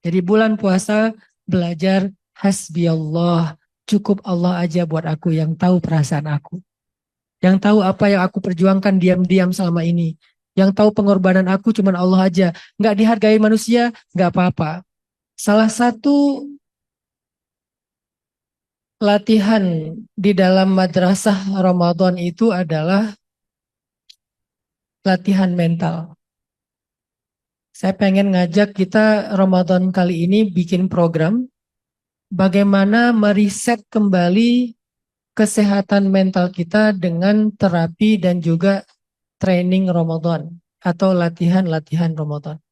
Jadi bulan puasa belajar hasbi Allah. Cukup Allah aja buat aku yang tahu perasaan aku. Yang tahu apa yang aku perjuangkan diam-diam selama ini. Yang tahu pengorbanan aku cuma Allah aja. Nggak dihargai manusia, nggak apa-apa. Salah satu latihan di dalam madrasah Ramadan itu adalah latihan mental. Saya pengen ngajak kita Ramadan kali ini bikin program bagaimana meriset kembali kesehatan mental kita dengan terapi dan juga training Ramadan atau latihan-latihan Ramadan.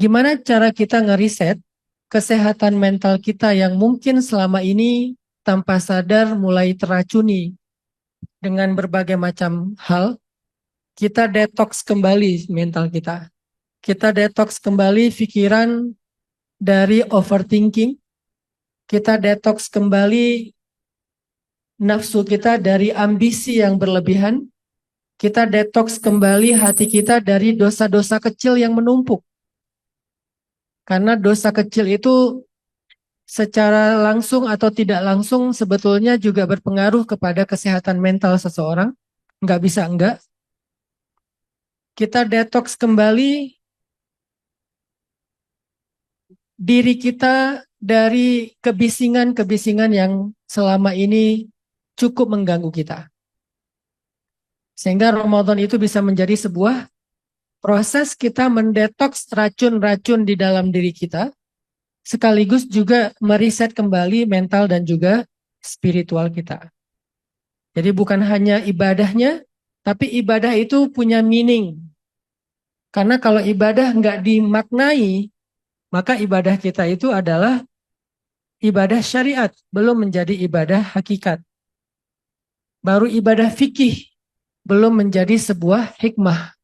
Gimana cara kita ngeriset kesehatan mental kita yang mungkin selama ini tanpa sadar mulai teracuni dengan berbagai macam hal, kita detox kembali mental kita. Kita detox kembali pikiran dari overthinking, kita detox kembali nafsu kita dari ambisi yang berlebihan, kita detox kembali hati kita dari dosa-dosa kecil yang menumpuk. Karena dosa kecil itu secara langsung atau tidak langsung sebetulnya juga berpengaruh kepada kesehatan mental seseorang. Nggak bisa enggak. Kita detox kembali diri kita dari kebisingan-kebisingan yang selama ini cukup mengganggu kita. Sehingga Ramadan itu bisa menjadi sebuah proses kita mendetoks racun-racun di dalam diri kita, sekaligus juga meriset kembali mental dan juga spiritual kita. Jadi bukan hanya ibadahnya, tapi ibadah itu punya meaning. Karena kalau ibadah nggak dimaknai, maka ibadah kita itu adalah ibadah syariat, belum menjadi ibadah hakikat. Baru ibadah fikih, belum menjadi sebuah hikmah.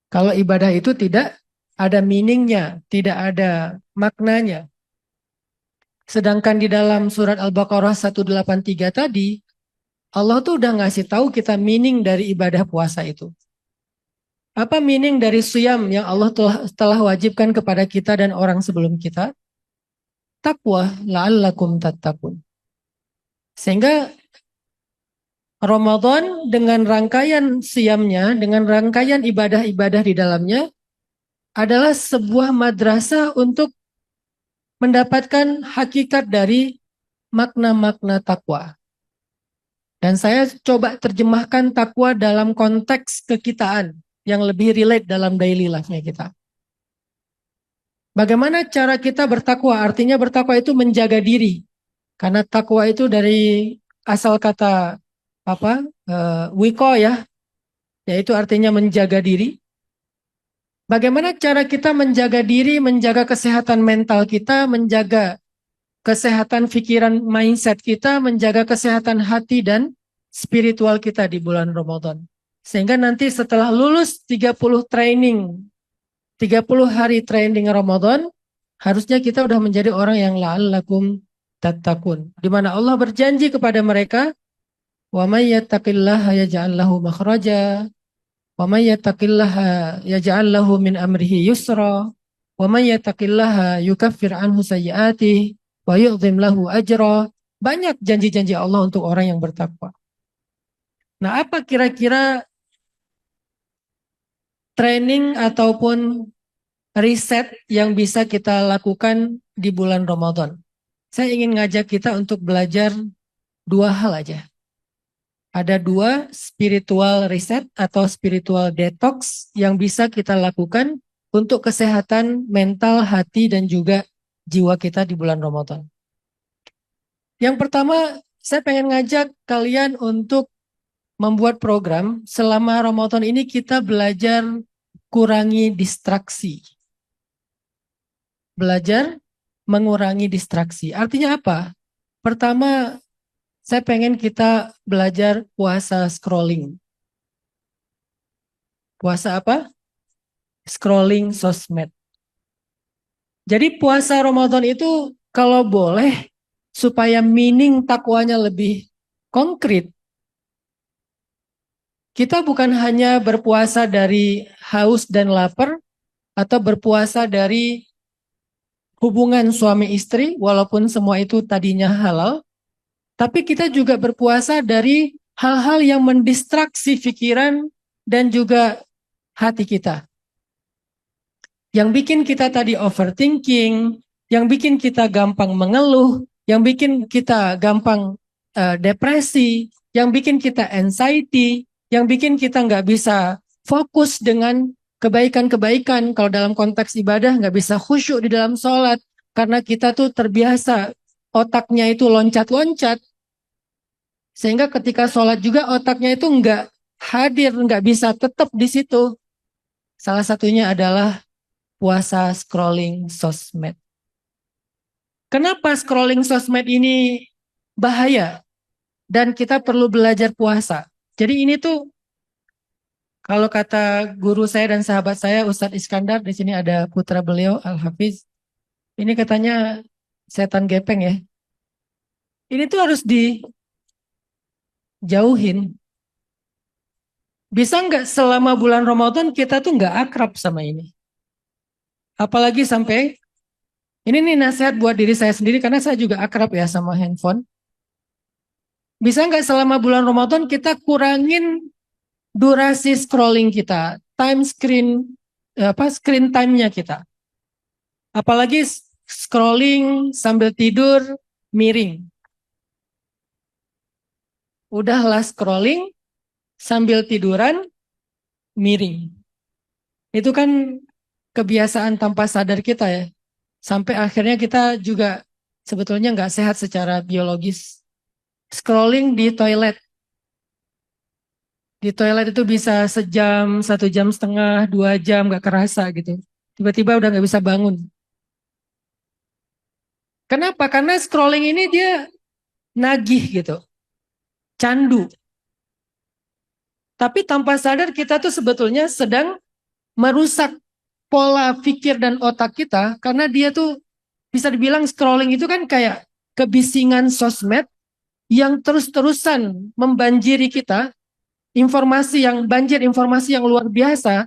Kalau ibadah itu tidak ada meaningnya, tidak ada maknanya. Sedangkan di dalam surat Al-Baqarah 183 tadi, Allah tuh udah ngasih tahu kita meaning dari ibadah puasa itu. Apa meaning dari siyam yang Allah telah wajibkan kepada kita dan orang sebelum kita? Taqwa, la'allakum tattaqun. Sehingga Ramadan dengan rangkaian siyamnya, dengan rangkaian ibadah-ibadah di dalamnya, adalah sebuah madrasah untuk mendapatkan hakikat dari makna-makna takwa. Dan saya coba terjemahkan takwa dalam konteks kekitaan yang lebih relate dalam daily life-nya kita. Bagaimana cara kita bertakwa? Artinya bertakwa itu menjaga diri. Karena takwa itu dari asal kata apa? Wiko ya, yaitu artinya menjaga diri. Bagaimana cara kita menjaga diri, menjaga kesehatan mental kita, menjaga kesehatan pikiran mindset kita, menjaga kesehatan hati dan spiritual kita di bulan Ramadan. Sehingga nanti setelah lulus 30 training, 30 hari training Ramadan, harusnya kita udah menjadi orang yang la'allakum tattaqun. Di mana Allah berjanji kepada mereka, wa may yattaqillaha yaj'al lahu makhraja, wa may yattaqillaha yaj'al lahu min amrihi yusra, wa may yattaqillaha yukaffir anhu sayyi'atihi wa yu'zim lahu ajra. Banyak janji-janji Allah untuk orang yang bertakwa. Nah, apa kira-kira training ataupun riset yang bisa kita lakukan di bulan Ramadan? Saya ingin ngajak kita untuk belajar dua hal aja. Ada dua spiritual riset atau spiritual detox yang bisa kita lakukan untuk kesehatan mental, hati, dan juga jiwa kita di bulan Ramadan. Yang pertama, saya pengen ngajak kalian untuk membuat program selama Ramadan ini kita belajar kurangi distraksi. Belajar mengurangi distraksi. Artinya apa? Pertama, saya pengen kita belajar puasa scrolling. Puasa apa? Scrolling sosmed. Jadi puasa Ramadan itu kalau boleh supaya meaning takwanya lebih konkret. Kita bukan hanya berpuasa dari haus dan lapar atau berpuasa dari hubungan suami istri, walaupun semua itu tadinya halal, tapi kita juga berpuasa dari hal-hal yang mendistraksi pikiran dan juga hati kita. Yang bikin kita tadi overthinking, yang bikin kita gampang mengeluh, yang bikin kita gampang depresi, yang bikin kita anxiety, yang bikin kita nggak bisa fokus dengan kebaikan-kebaikan. Kalau dalam konteks ibadah nggak bisa khusyuk di dalam sholat, karena kita tuh terbiasa otaknya itu loncat-loncat, sehingga ketika sholat juga otaknya itu nggak hadir, nggak bisa tetap di situ. Salah satunya adalah puasa scrolling sosmed. Kenapa scrolling sosmed ini bahaya dan kita perlu belajar puasa? Jadi ini tuh kalau kata guru saya dan sahabat saya Ustadz Iskandar, di sini ada putra beliau Al-Hafiz. Ini katanya setan gepeng ya. Ini tuh harus dijauhin. Bisa nggak selama bulan Ramadan kita tuh nggak akrab sama ini? Apalagi sampai ini nih nasihat buat diri saya sendiri karena saya juga akrab ya sama handphone. Bisa nggak selama bulan Ramadan kita kurangin durasi scrolling kita, screen time-nya kita. Apalagi scrolling sambil tidur miring. Udahlah scrolling sambil tiduran miring. Itu kan kebiasaan tanpa sadar kita ya. Sampai akhirnya kita juga sebetulnya nggak sehat secara biologis. Scrolling di toilet. Di toilet itu bisa sejam, 1,5 jam, 2 jam, nggak kerasa gitu. Tiba-tiba udah nggak bisa bangun. Kenapa? Karena scrolling ini dia nagih gitu, candu. Tapi tanpa sadar kita tuh sebetulnya sedang merusak pola pikir dan otak kita karena dia tuh bisa dibilang scrolling itu kan kayak kebisingan sosmed yang terus-terusan membanjiri kita, informasi yang luar biasa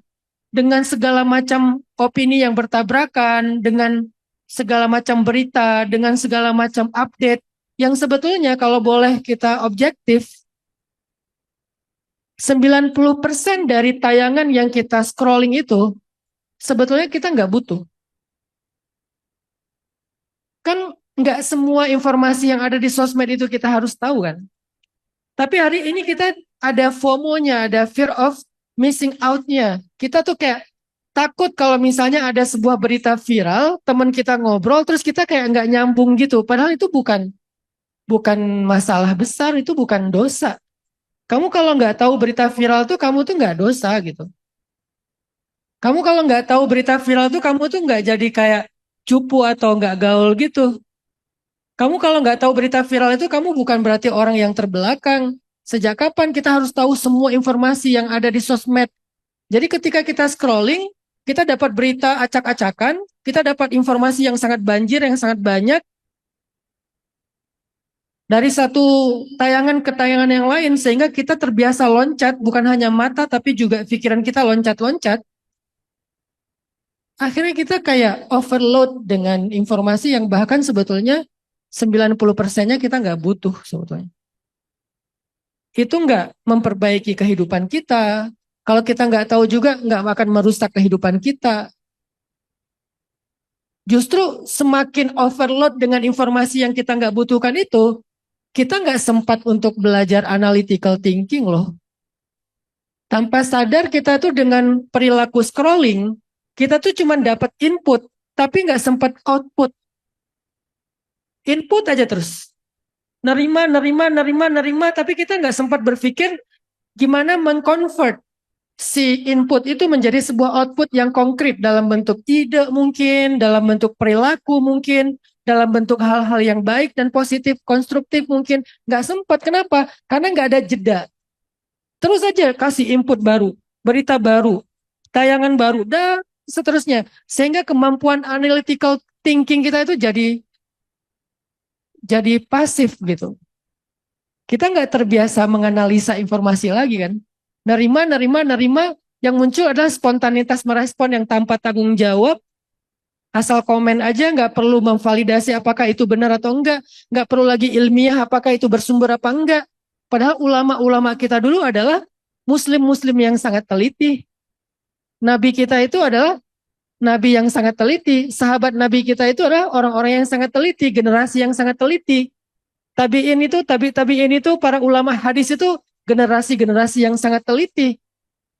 dengan segala macam opini yang bertabrakan, dengan segala macam berita, dengan segala macam update yang sebetulnya kalau boleh kita objektif, 90% dari tayangan yang kita scrolling itu sebetulnya kita nggak butuh. Kan nggak semua informasi yang ada di sosmed itu kita harus tahu kan. Tapi hari ini kita ada FOMO-nya, ada fear of missing out-nya. Kita tuh kayak takut kalau misalnya ada sebuah berita viral, teman kita ngobrol, terus kita kayak nggak nyambung gitu. Padahal itu bukan bukan masalah besar, itu bukan dosa. Kamu kalau nggak tahu berita viral tuh kamu tuh nggak dosa gitu. Kamu kalau nggak tahu berita viral tuh kamu tuh nggak jadi kayak cupu atau nggak gaul gitu. Kamu kalau nggak tahu berita viral itu kamu bukan berarti orang yang terbelakang. Sejak kapan kita harus tahu semua informasi yang ada di sosmed? Jadi ketika kita scrolling, kita dapat berita acak-acakan, kita dapat informasi yang sangat banjir, yang sangat banyak. Dari satu tayangan ke tayangan yang lain, sehingga kita terbiasa loncat, bukan hanya mata, tapi juga pikiran kita loncat-loncat. Akhirnya kita kayak overload dengan informasi yang bahkan sebetulnya 90%-nya kita nggak butuh sebetulnya. Itu nggak memperbaiki kehidupan kita. Kalau kita nggak tahu juga nggak akan merusak kehidupan kita. Justru semakin overload dengan informasi yang kita nggak butuhkan itu, kita nggak sempat untuk belajar analytical thinking loh. Tanpa sadar kita tuh dengan perilaku scrolling, kita tuh cuma dapat input, tapi nggak sempat output. Input aja terus. Nerima, nerima, nerima, nerima, tapi kita nggak sempat berpikir gimana mengconvert si input itu menjadi sebuah output yang konkret dalam bentuk ide mungkin, dalam bentuk perilaku mungkin, dalam bentuk hal-hal yang baik dan positif, konstruktif mungkin. Nggak sempat, kenapa? Karena nggak ada jeda. Terus aja kasih input baru, berita baru, tayangan baru, dan seterusnya. Sehingga kemampuan analytical thinking kita itu jadi pasif gitu. Kita nggak terbiasa menganalisa informasi lagi kan. Nerima, nerima, nerima, yang muncul adalah spontanitas merespon yang tanpa tanggung jawab, Asal komen aja, nggak perlu memvalidasi apakah itu benar atau enggak. Nggak perlu lagi ilmiah apakah itu bersumber apa enggak. Padahal ulama-ulama kita dulu adalah muslim-muslim yang sangat teliti. Nabi kita itu adalah nabi yang sangat teliti. Sahabat nabi kita itu adalah orang-orang yang sangat teliti, generasi yang sangat teliti. Tabiin itu para ulama hadis itu generasi-generasi yang sangat teliti,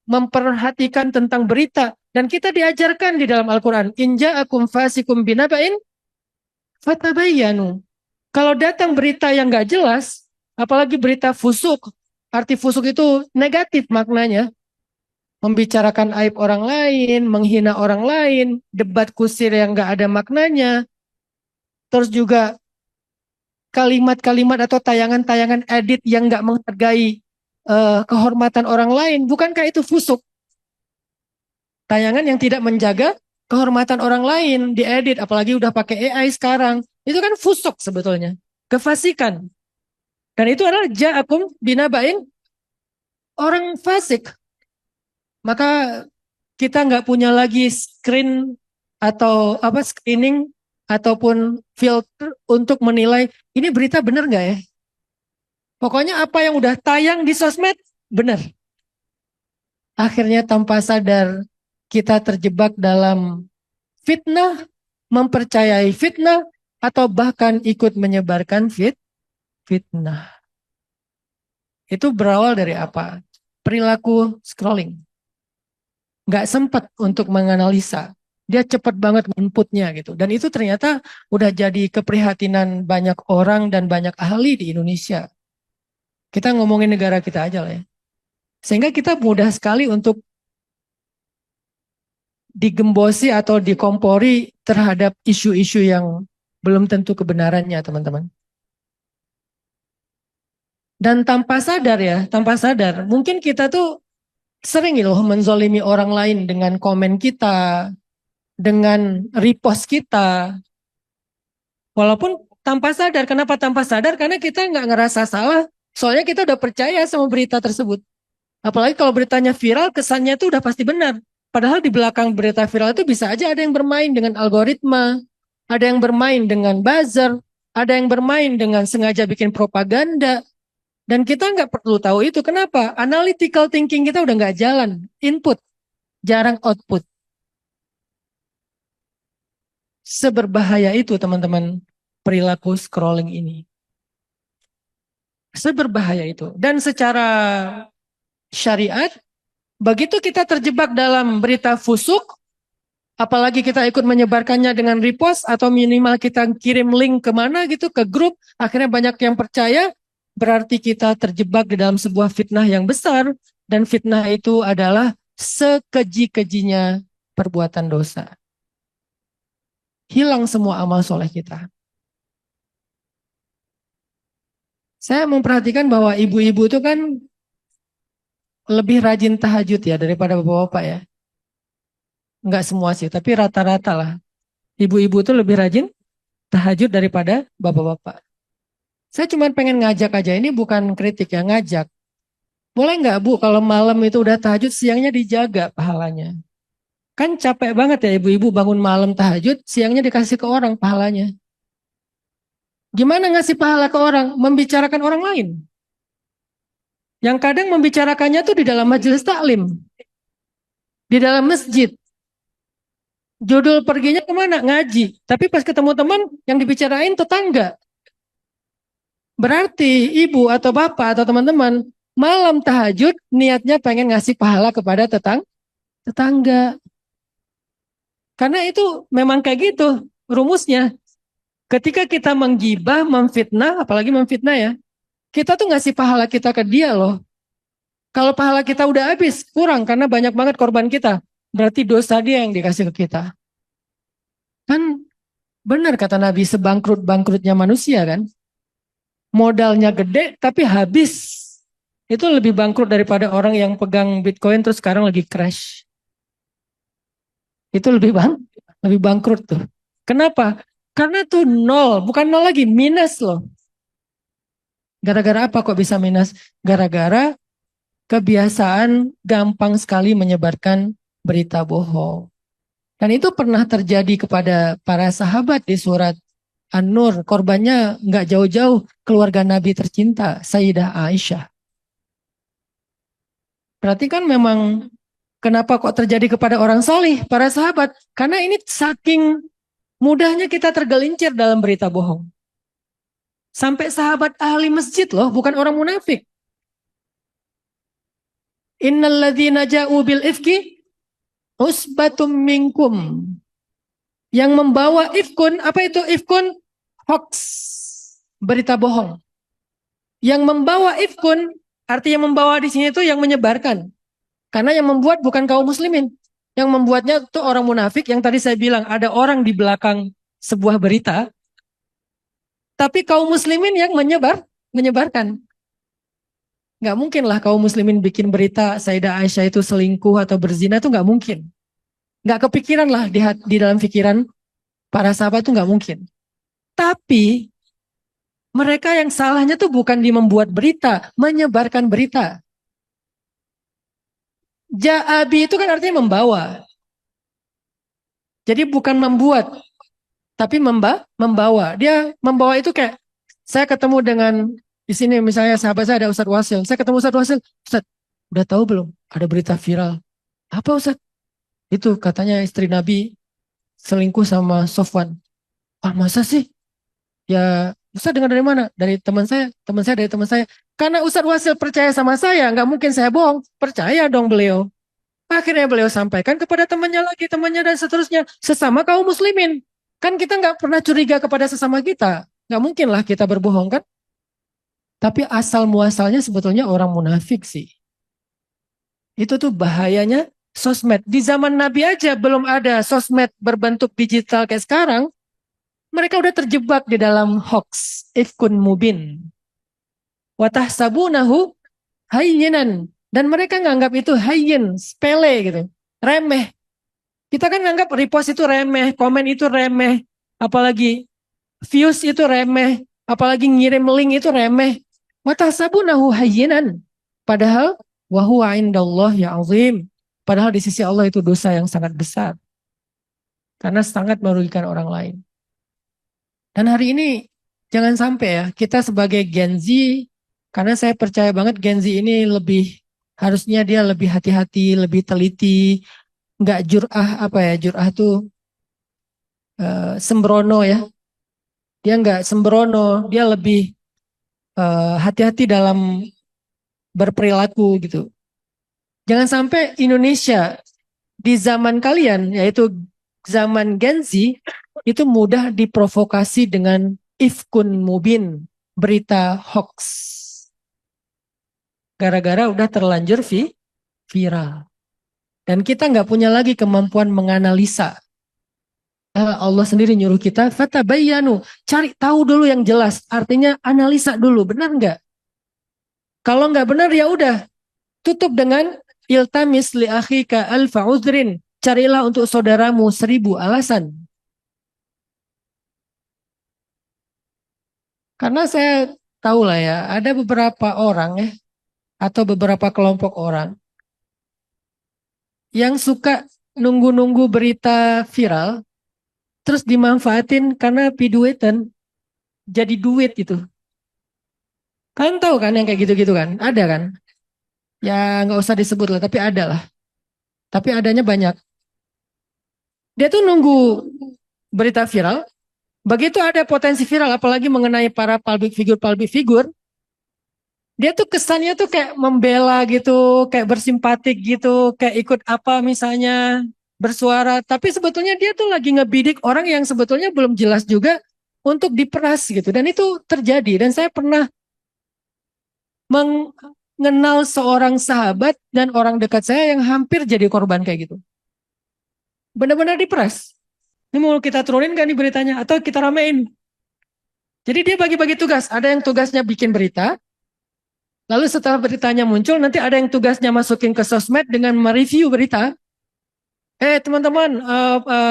memperhatikan tentang berita, dan kita diajarkan di dalam Al-Quran, in ja'akum fasikum binaba'in fatabayyanu. Kalau datang berita yang nggak jelas, apalagi berita fusuk, arti fusuk itu negatif maknanya, membicarakan aib orang lain, menghina orang lain, debat kusir yang nggak ada maknanya, terus juga kalimat-kalimat atau tayangan-tayangan edit yang nggak menghargai kehormatan orang lain, bukankah itu fusuk? Tayangan yang tidak menjaga kehormatan orang lain diedit, apalagi udah pakai AI sekarang, itu kan fusuk sebetulnya, kefasikan. Dan itu adalah ja'akum binabain, orang fasik. Maka kita nggak punya lagi screen atau apa screening ataupun filter untuk menilai ini berita benar nggak ya. Pokoknya apa yang udah tayang di sosmed benar. Akhirnya tanpa sadar kita terjebak dalam fitnah, mempercayai fitnah, atau bahkan ikut menyebarkan fitnah. Itu berawal dari apa? Perilaku scrolling. Nggak sempat untuk menganalisa. Dia cepat banget inputnya gitu. Dan itu ternyata udah jadi keprihatinan banyak orang dan banyak ahli di Indonesia. Kita ngomongin negara kita aja lah ya. Sehingga kita mudah sekali untuk digembosi atau dikompori terhadap isu-isu yang belum tentu kebenarannya, teman-teman. Dan tanpa sadar ya, tanpa sadar, mungkin kita tuh sering loh menzolimi orang lain dengan komen kita, dengan repost kita. Walaupun tanpa sadar, kenapa tanpa sadar? Karena kita nggak ngerasa salah, soalnya kita udah percaya sama berita tersebut. Apalagi kalau beritanya viral, kesannya tuh udah pasti benar. Padahal di belakang berita viral itu bisa aja ada yang bermain dengan algoritma, ada yang bermain dengan buzzer, ada yang bermain dengan sengaja bikin propaganda. Dan kita nggak perlu tahu itu. Kenapa? Analytical thinking kita udah nggak jalan. Input, jarang output. Seberbahaya itu teman-teman perilaku scrolling ini. Seberbahaya itu. Dan secara syariat, begitu kita terjebak dalam berita fusuk, apalagi kita ikut menyebarkannya dengan repost atau minimal kita kirim link kemana gitu ke grup, akhirnya banyak yang percaya, berarti kita terjebak di dalam sebuah fitnah yang besar, dan fitnah itu adalah sekeji-kejinya perbuatan dosa. Hilang semua amal soleh kita. Saya memperhatikan bahwa ibu-ibu itu kan lebih rajin tahajud ya daripada bapak-bapak ya. Enggak semua sih, tapi rata-rata lah. Ibu-ibu itu lebih rajin tahajud daripada bapak-bapak. Saya cuma pengen ngajak aja, ini bukan kritik ya, ngajak. Boleh nggak Bu kalau malam itu udah tahajud, siangnya dijaga pahalanya. Kan capek banget ya ibu-ibu bangun malam tahajud, siangnya dikasih ke orang pahalanya. Gimana ngasih pahala ke orang? Membicarakan orang lain. Yang kadang membicarakannya tuh di dalam majelis taklim. Di dalam masjid. Judul perginya kemana? Ngaji. Tapi pas ketemu teman, yang dibicarain tetangga. Berarti ibu atau bapak atau teman-teman, malam tahajud niatnya pengen ngasih pahala kepada tetangga. Karena itu memang kayak gitu rumusnya. Ketika kita menggibah, memfitnah, apalagi memfitnah ya, kita tuh ngasih pahala kita ke dia loh. Kalau pahala kita udah habis, kurang karena banyak banget korban kita. Berarti dosa dia yang dikasih ke kita. Kan benar kata Nabi, sebangkrut-bangkrutnya manusia kan. Modalnya gede tapi habis. Itu lebih bangkrut daripada orang yang pegang Bitcoin terus sekarang lagi crash. Itu lebih bangkrut tuh. Kenapa? Karena tuh nol, bukan nol lagi, minus loh. Gara-gara apa kok bisa minus? Gara-gara kebiasaan gampang sekali menyebarkan berita bohong. Dan itu pernah terjadi kepada para sahabat di surat An-Nur. Korbannya nggak jauh-jauh keluarga Nabi tercinta, Sayyidah Aisyah. Berarti kan memang kenapa kok terjadi kepada orang solih, para sahabat? Karena ini saking mudahnya kita tergelincir dalam berita bohong. Sampai sahabat ahli masjid loh, bukan orang munafik. Innalladzina ja'u bil ifki usbatum minkum. Yang membawa ifkun, apa itu ifkun? Hoax, berita bohong. Yang membawa ifkun, artinya membawa di sini itu yang menyebarkan. Karena yang membuat bukan kaum muslimin. Yang membuatnya itu orang munafik, yang tadi saya bilang ada orang di belakang sebuah berita, tapi kaum muslimin yang menyebarkan. Nggak mungkin lah kaum muslimin bikin berita Sayyidah Aisyah itu selingkuh atau berzina, itu nggak mungkin. Nggak kepikiran lah di dalam pikiran para sahabat itu nggak mungkin. Tapi mereka yang salahnya tuh bukan di membuat berita, menyebarkan berita. Ja'abi itu kan artinya membawa. Jadi bukan membuat, tapi membawa. Dia membawa itu kayak saya ketemu dengan di sini misalnya sahabat saya ada Ustadz Wasil. Saya ketemu Ustadz Wasil, Ustadz, udah tahu belum? Ada berita viral. Apa Ustadz? Itu katanya istri Nabi selingkuh sama Sofwan. Ah masa sih? Ya Ustadz dengar dari mana? Dari teman saya dari teman saya. Karena Ustadz Wasil percaya sama saya, nggak mungkin saya bohong. Percaya dong beliau. Akhirnya beliau sampaikan kepada temannya lagi, temannya dan seterusnya. Sesama kaum muslimin. Kan kita nggak pernah curiga kepada sesama kita. Nggak mungkin lah kita berbohong kan? Tapi asal muasalnya sebetulnya orang munafik sih. Itu tuh bahayanya sosmed. Di zaman Nabi aja belum ada sosmed berbentuk digital kayak sekarang. Mereka udah terjebak di dalam hoax, ifkun mubin. Watahsabunahu hayyinan. Dan mereka nganggap itu hayyin, sepele gitu. Remeh. Kita kan nganggap repost itu remeh, komen itu remeh. Apalagi views itu remeh. Apalagi ngirim link itu remeh. Watahsabunahu hayyinan. Padahal wahuwa indallah ya azim. Padahal di sisi Allah itu dosa yang sangat besar. Karena sangat merugikan orang lain. Dan hari ini jangan sampai ya kita sebagai Gen Z, karena saya percaya banget Gen Z ini harusnya dia lebih hati-hati, lebih teliti, nggak jur'ah apa ya, jur'ah tuh sembrono ya. Dia nggak sembrono, dia lebih hati-hati dalam berperilaku gitu. Jangan sampai Indonesia di zaman kalian, yaitu zaman Gen Z, itu mudah diprovokasi dengan ifkun mubin, berita hoax. Gara-gara udah terlanjur viral. Dan kita nggak punya lagi kemampuan menganalisa. Allah sendiri nyuruh kita, fatabayyanu, cari tahu dulu yang jelas. Artinya analisa dulu, benar nggak? Kalau nggak benar ya udah, tutup dengan iltamis li akhika alfa uzrin. Carilah untuk saudaramu 1000 alasan. Karena saya tahu lah ya, ada beberapa orang ya, atau beberapa kelompok orang yang suka nunggu-nunggu berita viral, terus dimanfaatin karena piduitan, jadi duit itu. Kalian tahu kan yang kayak gitu-gitu kan? Ada kan? Ya nggak usah disebut lah, tapi ada lah. Tapi adanya banyak. Dia tuh nunggu berita viral, begitu ada potensi viral, apalagi mengenai para public figure, dia tuh kesannya tuh kayak membela gitu, kayak bersimpatik gitu, kayak ikut apa misalnya bersuara. Tapi sebetulnya dia tuh lagi ngebidik orang yang sebetulnya belum jelas juga untuk diperas gitu. Dan itu terjadi. Dan saya pernah mengenal seorang sahabat dan orang dekat saya yang hampir jadi korban kayak gitu. Benar-benar diperas. Ini mau kita turunin kan nih beritanya atau kita ramein. Jadi dia bagi-bagi tugas. Ada yang tugasnya bikin berita. Lalu setelah beritanya muncul, nanti ada yang tugasnya masukin ke sosmed dengan mereview berita. Teman-teman,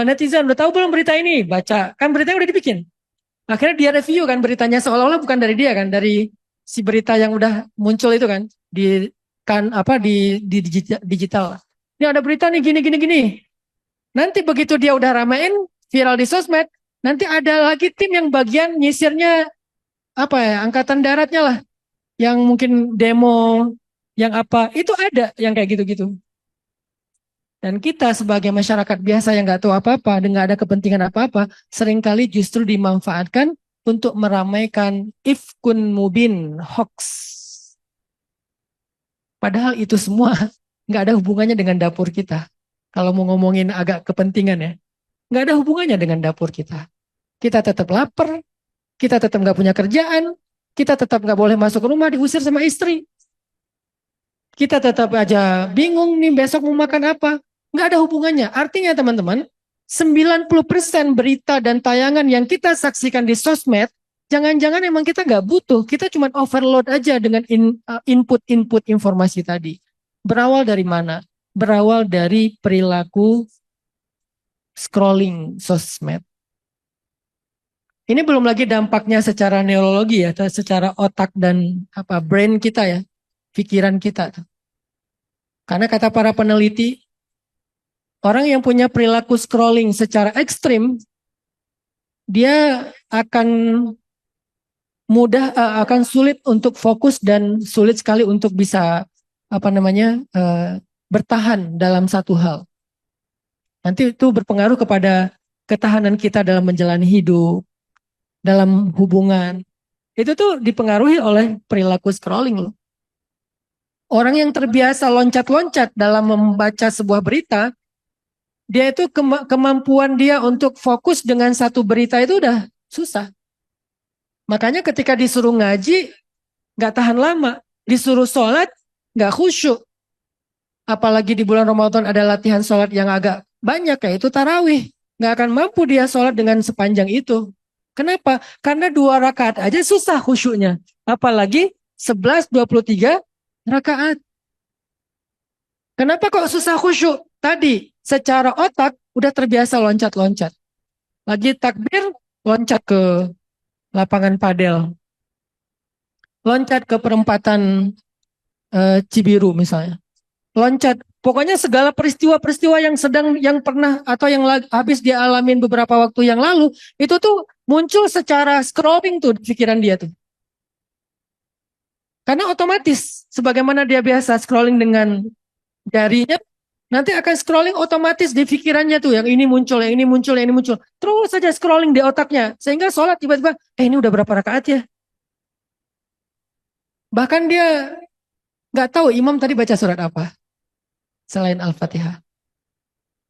netizen udah tahu belum berita ini? Baca, kan beritanya udah dibikin. Akhirnya dia review kan beritanya seolah-olah bukan dari dia kan, dari si berita yang udah muncul itu kan di digital. Ini ada berita nih gini gini gini. Nanti begitu dia udah ramein viral di sosmed, nanti ada lagi tim yang bagian nyisirnya apa ya, angkatan daratnya lah, yang mungkin demo, yang apa, itu ada yang kayak gitu-gitu. Dan kita sebagai masyarakat biasa yang nggak tahu apa-apa, dan nggak ada kepentingan apa-apa, seringkali justru dimanfaatkan untuk meramaikan ifkun mubin, hoax. Padahal itu semua nggak ada hubungannya dengan dapur kita. Kalau mau ngomongin agak kepentingan ya, nggak ada hubungannya dengan dapur kita. Kita tetap lapar, kita tetap nggak punya kerjaan, kita tetap nggak boleh masuk rumah, diusir sama istri. Kita tetap aja bingung nih besok mau makan apa. Nggak ada hubungannya. Artinya teman-teman, 90% berita dan tayangan yang kita saksikan di sosmed, jangan-jangan emang kita nggak butuh. Kita cuma overload aja dengan input-input informasi tadi. Berawal dari mana? Berawal dari perilaku scrolling sosmed. Ini belum lagi dampaknya secara neurologi ya, atau secara otak dan apa brain kita ya, pikiran kita. Karena kata para peneliti, orang yang punya perilaku scrolling secara ekstrim, dia akan akan sulit untuk fokus dan sulit sekali untuk bisa apa namanya bertahan dalam satu hal. Nanti itu berpengaruh kepada ketahanan kita dalam menjalani hidup, dalam hubungan. Itu tuh dipengaruhi oleh perilaku scrolling loh. Orang yang terbiasa loncat-loncat dalam membaca sebuah berita, dia itu kemampuan dia untuk fokus dengan satu berita itu udah susah. Makanya ketika disuruh ngaji, nggak tahan lama. Disuruh sholat, nggak khusyuk. Apalagi di bulan Ramadan ada latihan sholat yang agak banyak, yaitu tarawih. Nggak akan mampu dia sholat dengan sepanjang itu. Kenapa? Karena 2 rakaat aja susah khusyuknya. Apalagi 11, 23 rakaat. Kenapa kok susah khusyuk? Tadi secara otak udah terbiasa loncat-loncat. Lagi takbir, loncat ke lapangan padel. Loncat ke perempatan Cibiru misalnya. Loncat. Pokoknya segala peristiwa-peristiwa yang pernah atau yang habis dia alamin beberapa waktu yang lalu, itu tuh muncul secara scrolling tuh di pikiran dia tuh. Karena otomatis, sebagaimana dia biasa scrolling dengan jarinya, nanti akan scrolling otomatis di pikirannya tuh, yang ini muncul, yang ini muncul, yang ini muncul. Terus saja scrolling di otaknya, sehingga sholat tiba-tiba, ini udah berapa rakaat ya? Bahkan dia nggak tahu imam tadi baca surat apa selain Al-Fatihah.